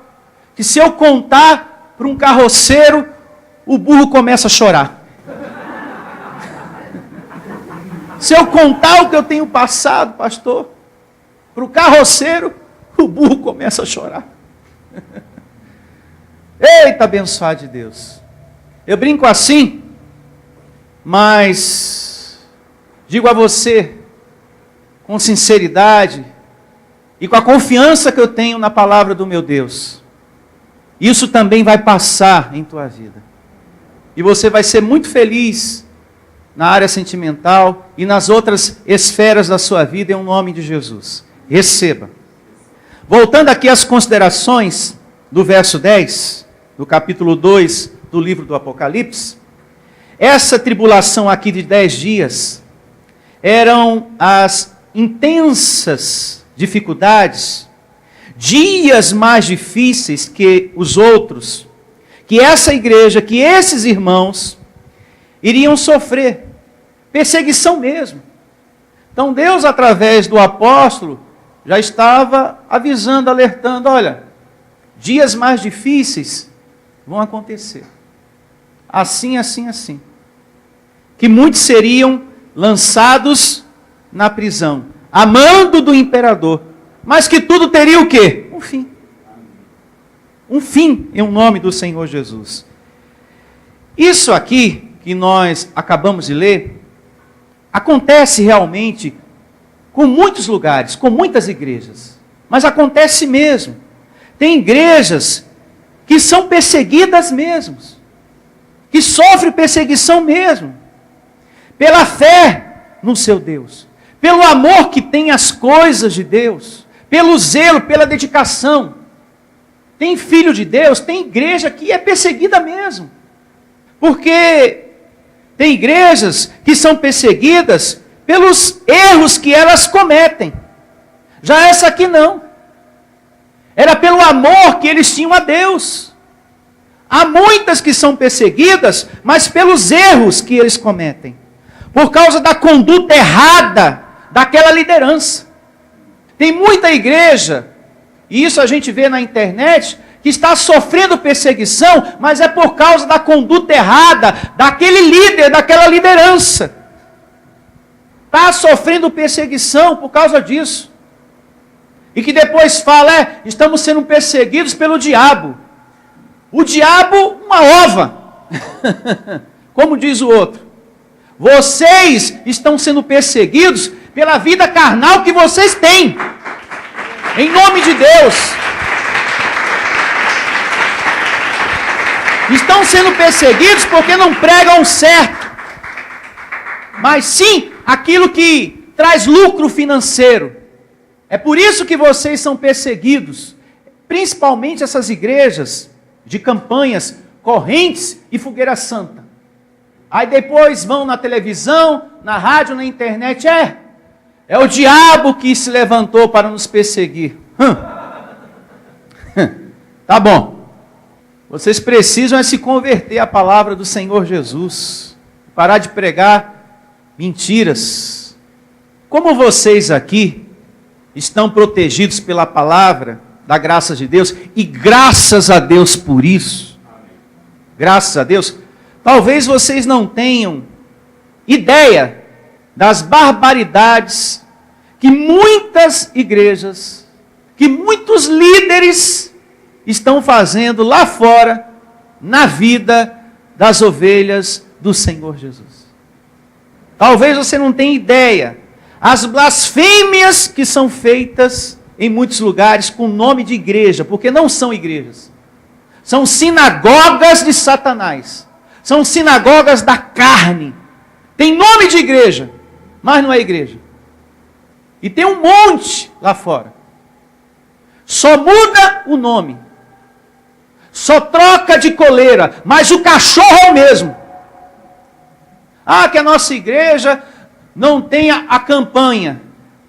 que se eu contar para um carroceiro, o burro começa a chorar. Se eu contar o que eu tenho passado, pastor, para o carroceiro, o burro começa a chorar. Eita, abençoado de Deus. Eu brinco assim, mas digo a você, com sinceridade e com a confiança que eu tenho na palavra do meu Deus, isso também vai passar em tua vida. E você vai ser muito feliz na área sentimental e nas outras esferas da sua vida, em nome de Jesus. Receba. Voltando aqui às considerações do verso 10, do capítulo 2 do livro do Apocalipse, essa tribulação aqui de 10 dias eram as intensas dificuldades, dias mais difíceis que os outros, que essa igreja, que esses irmãos iriam sofrer, perseguição mesmo. Então Deus, através do apóstolo, já estava avisando, alertando, olha, dias mais difíceis vão acontecer. Assim, assim, assim. Que muitos seriam lançados na prisão, a mando do imperador, mas que tudo teria o quê? Um fim. Um fim em nome do Senhor Jesus. Isso aqui que nós acabamos de ler, acontece realmente com muitos lugares, com muitas igrejas. Mas acontece mesmo. Tem igrejas que são perseguidas mesmo, que sofrem perseguição mesmo, pela fé no seu Deus, pelo amor que tem às coisas de Deus, pelo zelo, pela dedicação. Tem filho de Deus, tem igreja que é perseguida mesmo, porque tem igrejas que são perseguidas pelos erros que elas cometem. Já essa aqui não. Era pelo amor que eles tinham a Deus. Há muitas que são perseguidas, mas pelos erros que eles cometem. Por causa da conduta errada daquela liderança. Tem muita igreja, e isso a gente vê na internet, que está sofrendo perseguição, mas é por causa da conduta errada daquele líder, daquela liderança. Está sofrendo perseguição por causa disso. E que depois fala, estamos sendo perseguidos pelo diabo. O diabo, uma ova. Como diz o outro. Vocês estão sendo perseguidos pela vida carnal que vocês têm. Em nome de Deus. Estão sendo perseguidos porque não pregam certo, mas sim aquilo que traz lucro financeiro. É por isso que vocês são perseguidos, principalmente essas igrejas de campanhas, correntes e fogueira santa. Aí depois vão na televisão, na rádio, na internet, é o diabo que se levantou para nos perseguir. Tá bom. Vocês precisam se converter à palavra do Senhor Jesus. Parar de pregar mentiras. Como vocês aqui estão protegidos pela palavra da graça de Deus, e graças a Deus por isso, graças a Deus, talvez vocês não tenham ideia das barbaridades que muitas igrejas, que muitos líderes estão fazendo lá fora, na vida das ovelhas do Senhor Jesus. Talvez você não tenha ideia, as blasfêmias que são feitas em muitos lugares com nome de igreja, porque não são igrejas, são sinagogas de Satanás, são sinagogas da carne, tem nome de igreja, mas não é igreja, e tem um monte lá fora, só muda o nome, só troca de coleira, mas o cachorro é o mesmo. Que a nossa igreja não tem a campanha,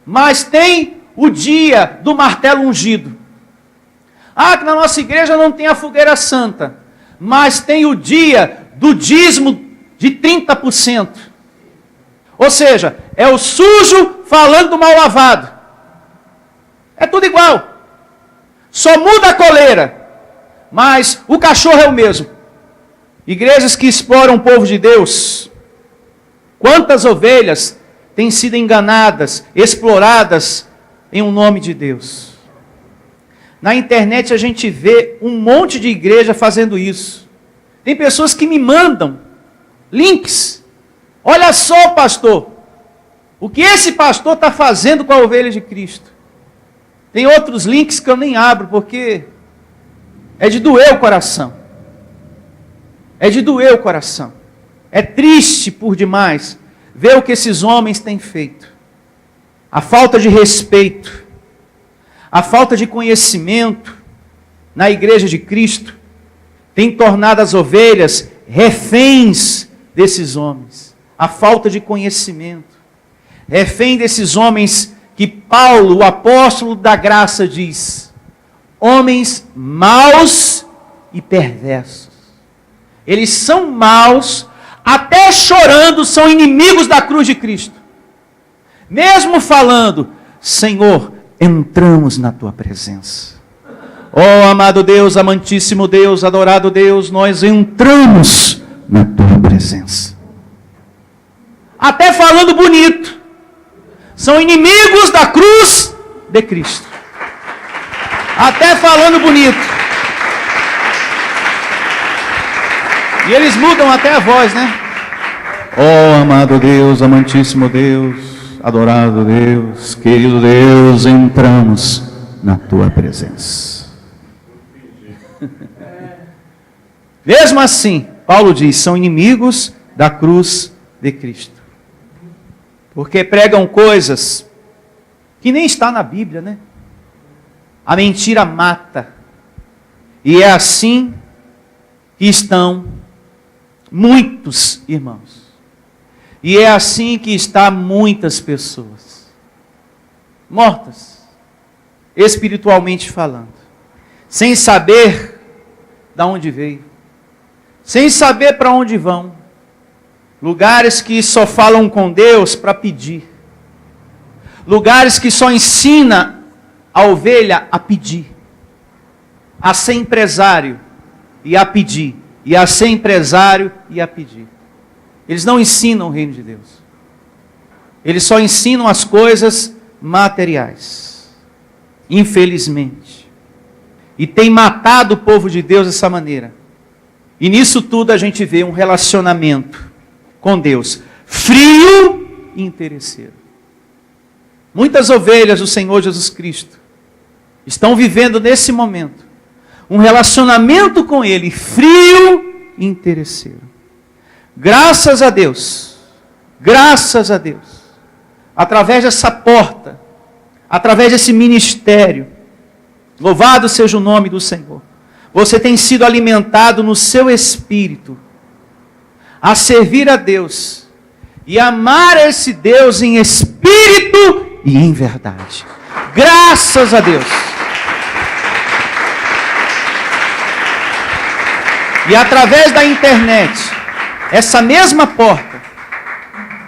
mas tem o dia do martelo ungido. Que na nossa igreja não tem a fogueira santa, mas tem o dia do dízimo de 30%. Ou seja, é o sujo falando do mal lavado. É tudo igual. Só muda a coleira, mas o cachorro é o mesmo. Igrejas que exploram o povo de Deus. Quantas ovelhas têm sido enganadas, exploradas em um nome de Deus? Na internet a gente vê um monte de igreja fazendo isso. Tem pessoas que me mandam links. Olha só, pastor, o que esse pastor está fazendo com a ovelha de Cristo. Tem outros links que eu nem abro, porque é de doer o coração. É de doer o coração. É triste por demais ver o que esses homens têm feito. A falta de respeito, a falta de conhecimento na igreja de Cristo tem tornado as ovelhas reféns desses homens. A falta de conhecimento, refém desses homens que Paulo, o apóstolo da graça, diz: homens maus e perversos. Eles são maus, até chorando, são inimigos da cruz de Cristo. Mesmo falando: Senhor, entramos na tua presença. Oh, amado Deus, amantíssimo Deus, adorado Deus, nós entramos na tua presença. Até falando bonito. São inimigos da cruz de Cristo. Até falando bonito. E eles mudam até a voz, né? Oh, amado Deus, amantíssimo Deus, adorado Deus, querido Deus, entramos na tua presença. Mesmo assim, Paulo diz, são inimigos da cruz de Cristo. Porque pregam coisas que nem está na Bíblia, né? A mentira mata. E é assim que estão muitos irmãos. E é assim que está muitas pessoas. Mortas. Espiritualmente falando. Sem saber de onde veio. Sem saber para onde vão. Lugares que só falam com Deus para pedir. Lugares que só ensina a ovelha a pedir. A ser empresário e a pedir. E a ser empresário e a pedir. Eles não ensinam o reino de Deus. Eles só ensinam as coisas materiais. Infelizmente. E tem matado o povo de Deus dessa maneira. E nisso tudo a gente vê um relacionamento com Deus frio e interesseiro. Muitas ovelhas do Senhor Jesus Cristo estão vivendo nesse momento um relacionamento com Ele frio e interesseiro. Graças a Deus, através dessa porta, através desse ministério, louvado seja o nome do Senhor, você tem sido alimentado no seu espírito a servir a Deus e amar esse Deus em espírito e em verdade. Graças a Deus. E através da internet, essa mesma porta,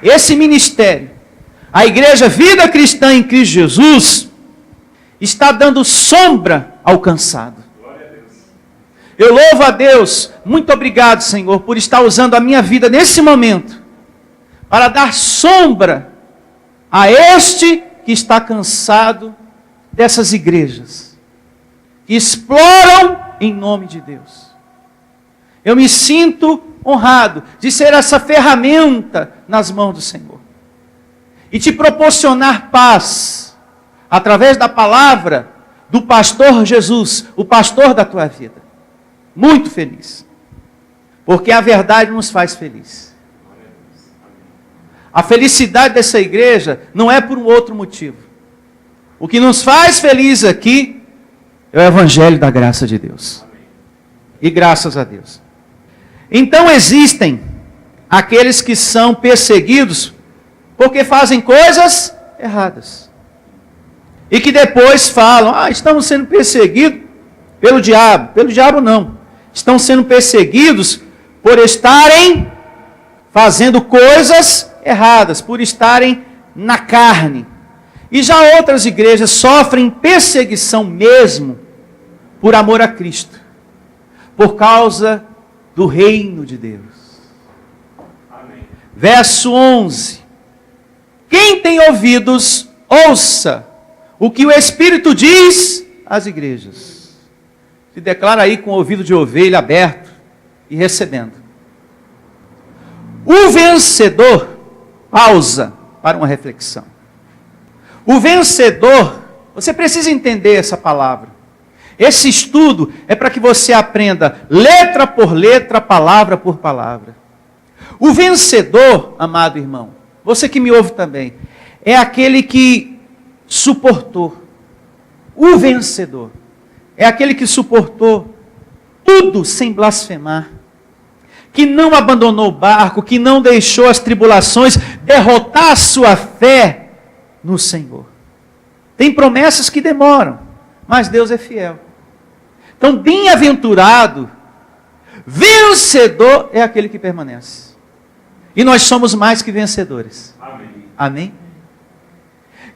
esse ministério, a Igreja Vida Cristã em Cristo Jesus, está dando sombra ao cansado. Eu louvo a Deus, muito obrigado, Senhor, por estar usando a minha vida nesse momento, para dar sombra a este que está cansado dessas igrejas, que exploram em nome de Deus. Eu me sinto honrado de ser essa ferramenta nas mãos do Senhor. E te proporcionar paz, através da palavra do pastor Jesus, o pastor da tua vida. Muito feliz. Porque a verdade nos faz feliz. A felicidade dessa igreja não é por um outro motivo. O que nos faz feliz aqui é o evangelho da graça de Deus. E graças a Deus. Então existem aqueles que são perseguidos porque fazem coisas erradas. E que depois falam, estamos sendo perseguidos pelo diabo. Pelo diabo não. Estão sendo perseguidos por estarem fazendo coisas erradas, por estarem na carne. E já outras igrejas sofrem perseguição mesmo por amor a Cristo, por causa do reino de Deus. Amém. Verso 11. Quem tem ouvidos, ouça o que o Espírito diz às igrejas. Se declara aí com o ouvido de ovelha aberto e recebendo. O vencedor, pausa para uma reflexão. O vencedor, você precisa entender essa palavra. Esse estudo é para que você aprenda letra por letra, palavra por palavra. O vencedor, amado irmão, você que me ouve também, é aquele que suportou. O vencedor é aquele que suportou tudo sem blasfemar, que não abandonou o barco, que não deixou as tribulações derrotar a sua fé no Senhor. Tem promessas que demoram, mas Deus é fiel. Então, bem-aventurado, vencedor é aquele que permanece. E nós somos mais que vencedores. Amém. Amém?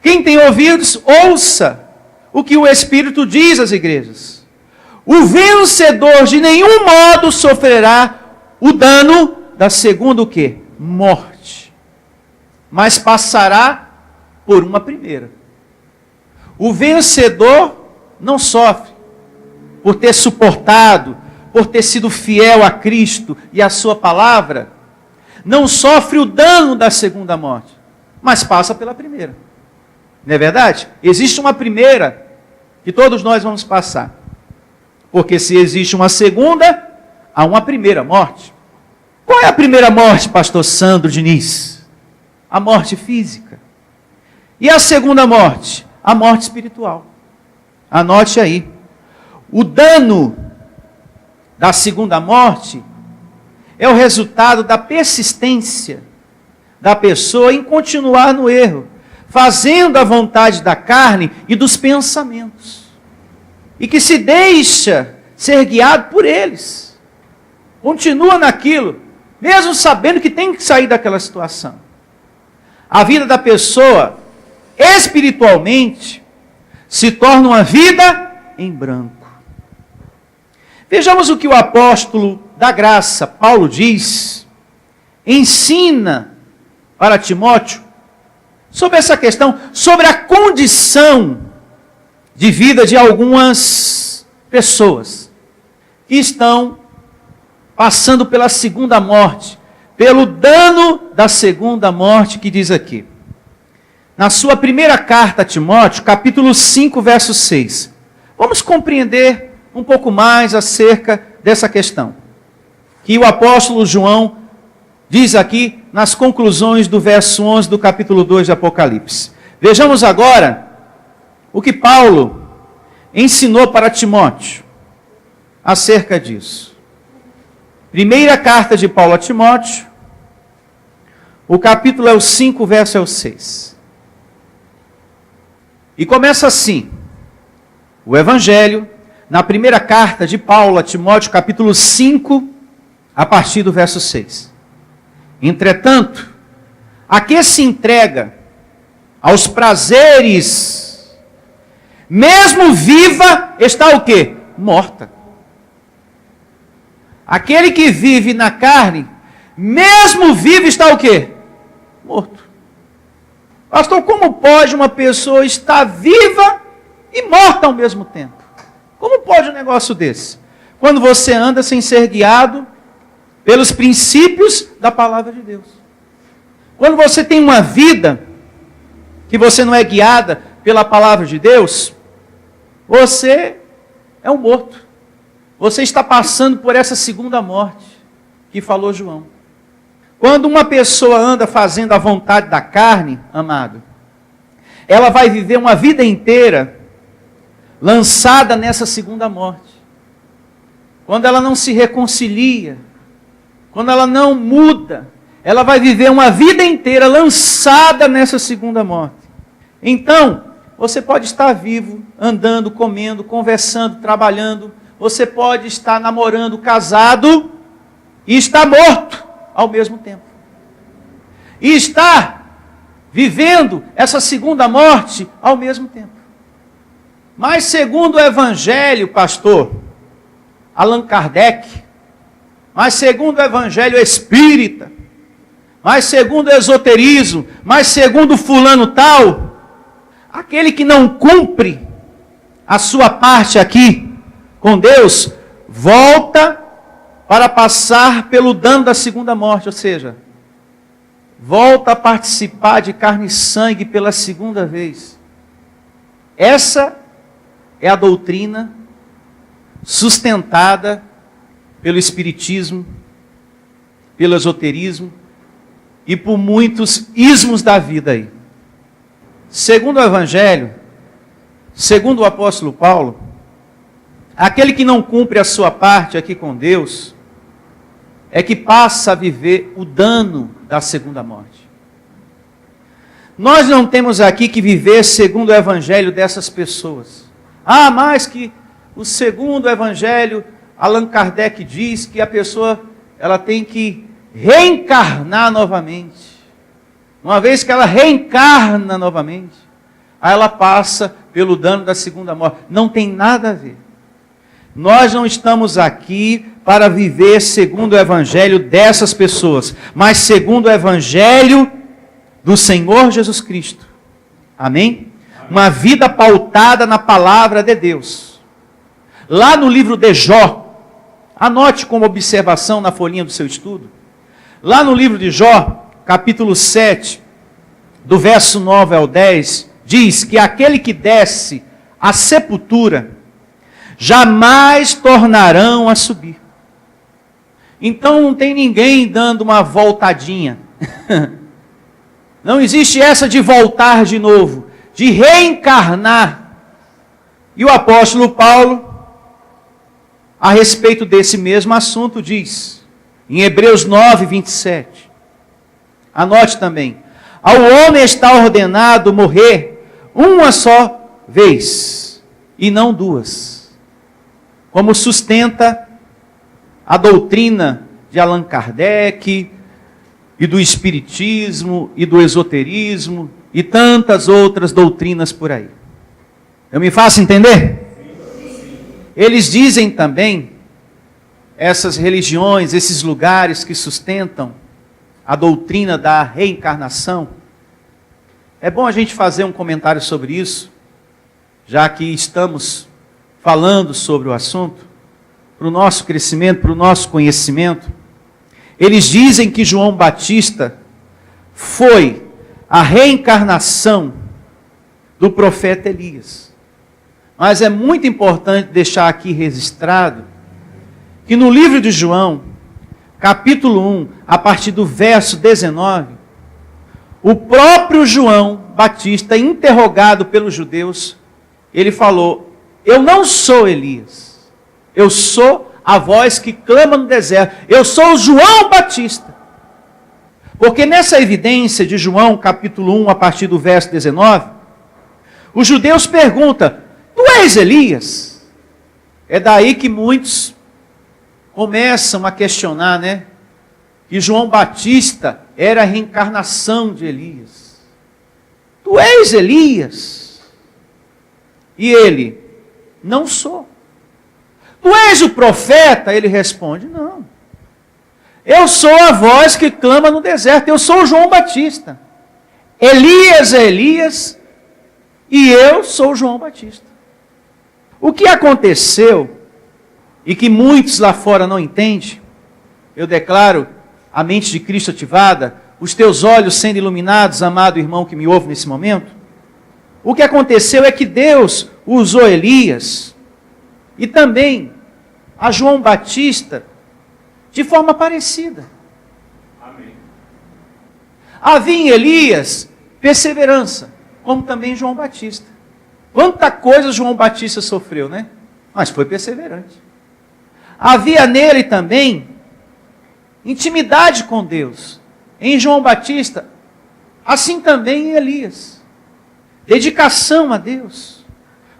Quem tem ouvidos, ouça o que o Espírito diz às igrejas. O vencedor de nenhum modo sofrerá o dano da segunda o quê? Morte. Mas passará por uma primeira. O vencedor não sofre por ter suportado, por ter sido fiel a Cristo e a sua palavra. Não sofre o dano da segunda morte, mas passa pela primeira. Não é verdade? Existe uma primeira que todos nós vamos passar. Porque se existe uma segunda, há uma primeira morte. Qual é a primeira morte, pastor Sandro Diniz? A morte física. E a segunda morte? A morte espiritual. Anote aí. O dano da segunda morte é o resultado da persistência da pessoa em continuar no erro, fazendo a vontade da carne e dos pensamentos, e que se deixa ser guiado por eles, continua naquilo, mesmo sabendo que tem que sair daquela situação. A vida da pessoa, espiritualmente, se torna uma vida em branco. Vejamos o que o apóstolo da graça, Paulo, diz, ensina para Timóteo, sobre essa questão, sobre a condição de vida de algumas pessoas que estão passando pela segunda morte, pelo dano da segunda morte que diz aqui. Na sua primeira carta a Timóteo, capítulo 5, verso 6. Vamos compreender um pouco mais acerca dessa questão, que o apóstolo João diz aqui nas conclusões do verso 11 do capítulo 2 de Apocalipse. Vejamos agora o que Paulo ensinou para Timóteo acerca disso. Primeira carta de Paulo a Timóteo, o capítulo é o 5, verso é o 6. E começa assim, o Evangelho, na primeira carta de Paulo a Timóteo, capítulo 5, a partir do verso 6. Entretanto, a que se entrega aos prazeres, mesmo viva, está o quê? Morta. Aquele que vive na carne, mesmo vivo, está o quê? Morto. Pastor, como pode uma pessoa estar viva e morta ao mesmo tempo? Como pode um negócio desse? Quando você anda sem ser guiado pelos princípios da palavra de Deus. Quando você tem uma vida que você não é guiada pela palavra de Deus, você é um morto. Você está passando por essa segunda morte que falou João. Quando uma pessoa anda fazendo a vontade da carne, amado, ela vai viver uma vida inteira lançada nessa segunda morte. Quando ela não se reconcilia, quando ela não muda, ela vai viver uma vida inteira lançada nessa segunda morte. Então, você pode estar vivo, andando, comendo, conversando, trabalhando. Você pode estar namorando, casado e estar morto ao mesmo tempo. E estar vivendo essa segunda morte ao mesmo tempo. Mas segundo o Evangelho, pastor Allan Kardec, mas segundo o Evangelho espírita, mas segundo o esoterismo, mas segundo fulano tal, aquele que não cumpre a sua parte aqui com Deus, volta para passar pelo dano da segunda morte, ou seja, volta a participar de carne e sangue pela segunda vez. Essa é a doutrina sustentada pelo espiritismo, pelo esoterismo e por muitos ismos da vida aí. Segundo o Evangelho, segundo o apóstolo Paulo, aquele que não cumpre a sua parte aqui com Deus, é que passa a viver o dano da segunda morte. Nós não temos aqui que viver segundo o Evangelho dessas pessoas. Ah, mas que o segundo Evangelho, Allan Kardec diz que a pessoa ela tem que reencarnar novamente. Uma vez que ela reencarna novamente, aí ela passa pelo dano da segunda morte. Não tem nada a ver. Nós não estamos aqui para viver segundo o Evangelho dessas pessoas, mas segundo o Evangelho do Senhor Jesus Cristo. Amém? Uma vida pautada na palavra de Deus. Lá no livro de Jó, anote como observação na folhinha do seu estudo. Lá no livro de Jó, capítulo 7, do verso 9 ao 10, diz que aquele que desce à sepultura, jamais tornarão a subir. Então não tem ninguém dando uma voltadinha. Não existe essa de voltar de novo, de reencarnar. E o apóstolo Paulo, a respeito desse mesmo assunto, diz, em Hebreus 9, 27, anote também, ao homem está ordenado morrer uma só vez, e não duas, como sustenta a doutrina de Allan Kardec, e do espiritismo, e do esoterismo, e tantas outras doutrinas por aí. Eu me faço entender? Eles dizem também, essas religiões, esses lugares que sustentam a doutrina da reencarnação, é bom a gente fazer um comentário sobre isso, já que estamos falando sobre o assunto, para o nosso crescimento, para o nosso conhecimento. Eles dizem que João Batista foi a reencarnação do profeta Elias. Mas é muito importante deixar aqui registrado que no livro de João, capítulo 1, a partir do verso 19, o próprio João Batista, interrogado pelos judeus, ele falou, eu não sou Elias, eu sou a voz que clama no deserto, eu sou João Batista. Porque nessa evidência de João, capítulo 1, a partir do verso 19, os judeus perguntam, tu és Elias? É daí que muitos começam a questionar, né? Que João Batista era a reencarnação de Elias. Tu és Elias? E ele, não sou. Tu és o profeta? Ele responde, não. Eu sou a voz que clama no deserto, eu sou João Batista. Elias é Elias e eu sou João Batista. O que aconteceu, e que muitos lá fora não entendem, eu declaro a mente de Cristo ativada, os teus olhos sendo iluminados, amado irmão que me ouve nesse momento. O que aconteceu é que Deus usou Elias e também a João Batista de forma parecida. Amém. Havia em Elias perseverança, como também João Batista. Quanta coisa João Batista sofreu, né? Mas foi perseverante. Havia nele também intimidade com Deus. Em João Batista, assim também em Elias. Dedicação a Deus.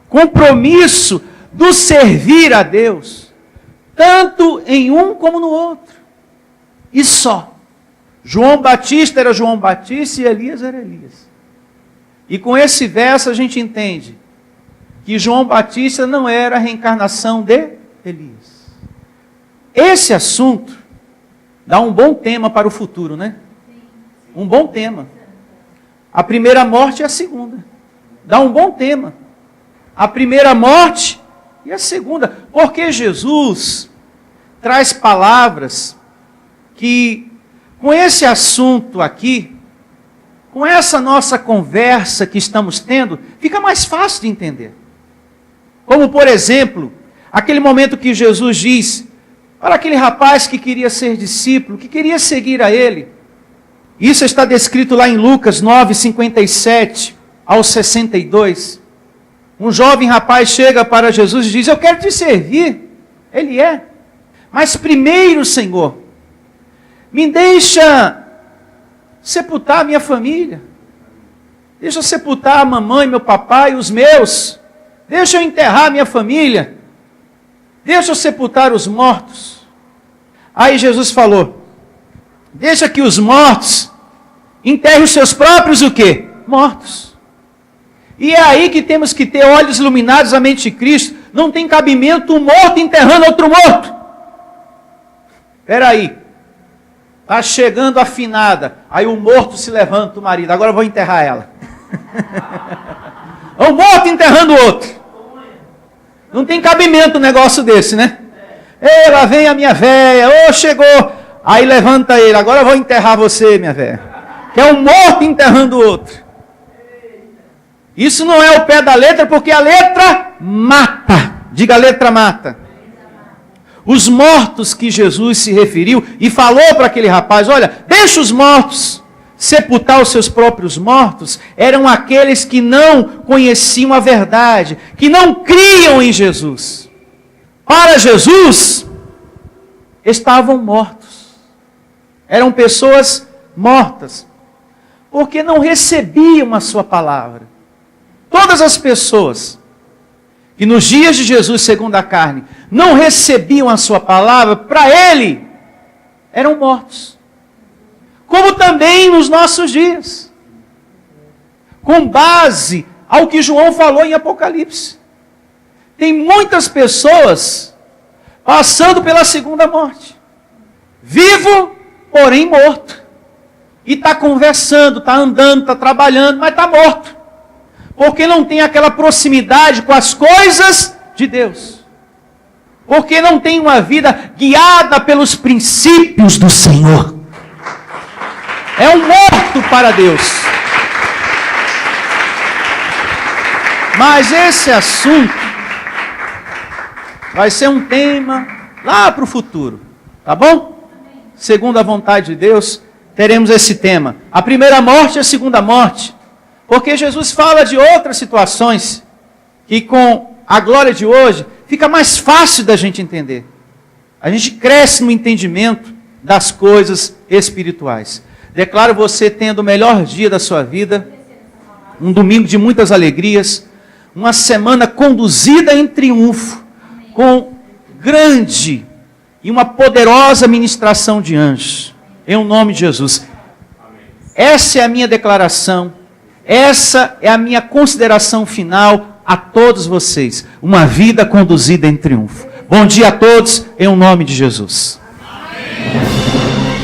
Compromisso do servir a Deus. Tanto em um como no outro. E só. João Batista era João Batista e Elias era Elias. E com esse verso a gente entende que João Batista não era a reencarnação de Elias. Esse assunto dá um bom tema para o futuro, né? Um bom tema. A primeira morte e a segunda. Dá um bom tema. A primeira morte e a segunda. Porque Jesus traz palavras que, com esse assunto aqui, com essa nossa conversa que estamos tendo, fica mais fácil de entender. Como, por exemplo, aquele momento que Jesus diz para aquele rapaz que queria ser discípulo, que queria seguir a ele. Isso está descrito lá em Lucas 9, 57 ao 62. Um jovem rapaz chega para Jesus e diz, eu quero te servir. Ele é. Mas primeiro, Senhor, me deixa sepultar a minha família. Deixa eu sepultar a mamãe, meu papai, os meus. Deixa eu enterrar a minha família. Deixa eu sepultar os mortos. Aí Jesus falou, deixa que os mortos enterrem os seus próprios o quê? Mortos. E é aí que temos que ter olhos iluminados à mente de Cristo. Não tem cabimento um morto enterrando outro morto. Espera aí. Está chegando a finada. Aí o morto se levanta, o marido. Agora eu vou enterrar ela. O morto enterrando o outro. Não tem cabimento um negócio desse, né? Ei, lá vem a minha véia. Chegou. Aí levanta ele. Agora eu vou enterrar você, minha véia. Que é um morto enterrando o outro. Isso não é o pé da letra, porque a letra mata. Diga, a letra mata. Os mortos que Jesus se referiu e falou para aquele rapaz, olha, deixa os mortos sepultar os seus próprios mortos, eram aqueles que não conheciam a verdade, que não criam em Jesus. Para Jesus, estavam mortos. Eram pessoas mortas, porque não recebiam a sua palavra. Todas as pessoas que nos dias de Jesus, segundo a carne, não recebiam a sua palavra, para ele, eram mortos. Como também nos nossos dias. Com base ao que João falou em Apocalipse. Tem muitas pessoas passando pela segunda morte. Vivo, porém morto. E está conversando, está andando, está trabalhando, mas está morto. Porque não tem aquela proximidade com as coisas de Deus. Porque não tem uma vida guiada pelos princípios do Senhor. É um morto para Deus. Mas esse assunto vai ser um tema lá para o futuro. Tá bom? Segundo a vontade de Deus, teremos esse tema. A primeira morte e a segunda morte. Porque Jesus fala de outras situações que com a glória de hoje fica mais fácil da gente entender. A gente cresce no entendimento das coisas espirituais. Declaro você tendo o melhor dia da sua vida, um domingo de muitas alegrias, uma semana conduzida em triunfo, com grande e uma poderosa ministração de anjos, em nome de Jesus. Essa é a minha declaração, essa é a minha consideração final a todos vocês. Uma vida conduzida em triunfo. Bom dia a todos, em nome de Jesus.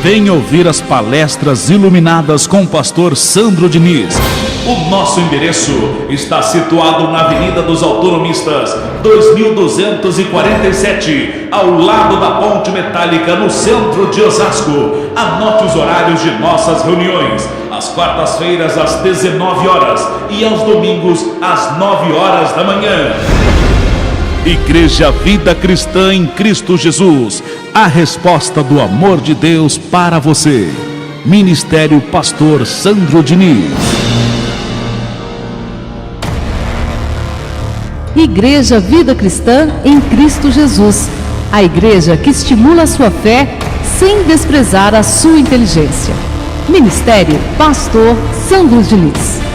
Venha ouvir as palestras iluminadas com o pastor Sandro Diniz. O nosso endereço está situado na Avenida dos Autonomistas, 2247, ao lado da Ponte Metálica, no centro de Osasco. Anote os horários de nossas reuniões: às quartas-feiras às 19 horas e aos domingos às 9 horas da manhã. Igreja Vida Cristã em Cristo Jesus, a resposta do amor de Deus para você. Ministério Pastor Sandro Diniz. Igreja Vida Cristã em Cristo Jesus, a igreja que estimula a sua fé sem desprezar a sua inteligência. Ministério Pastor Sandro Diniz.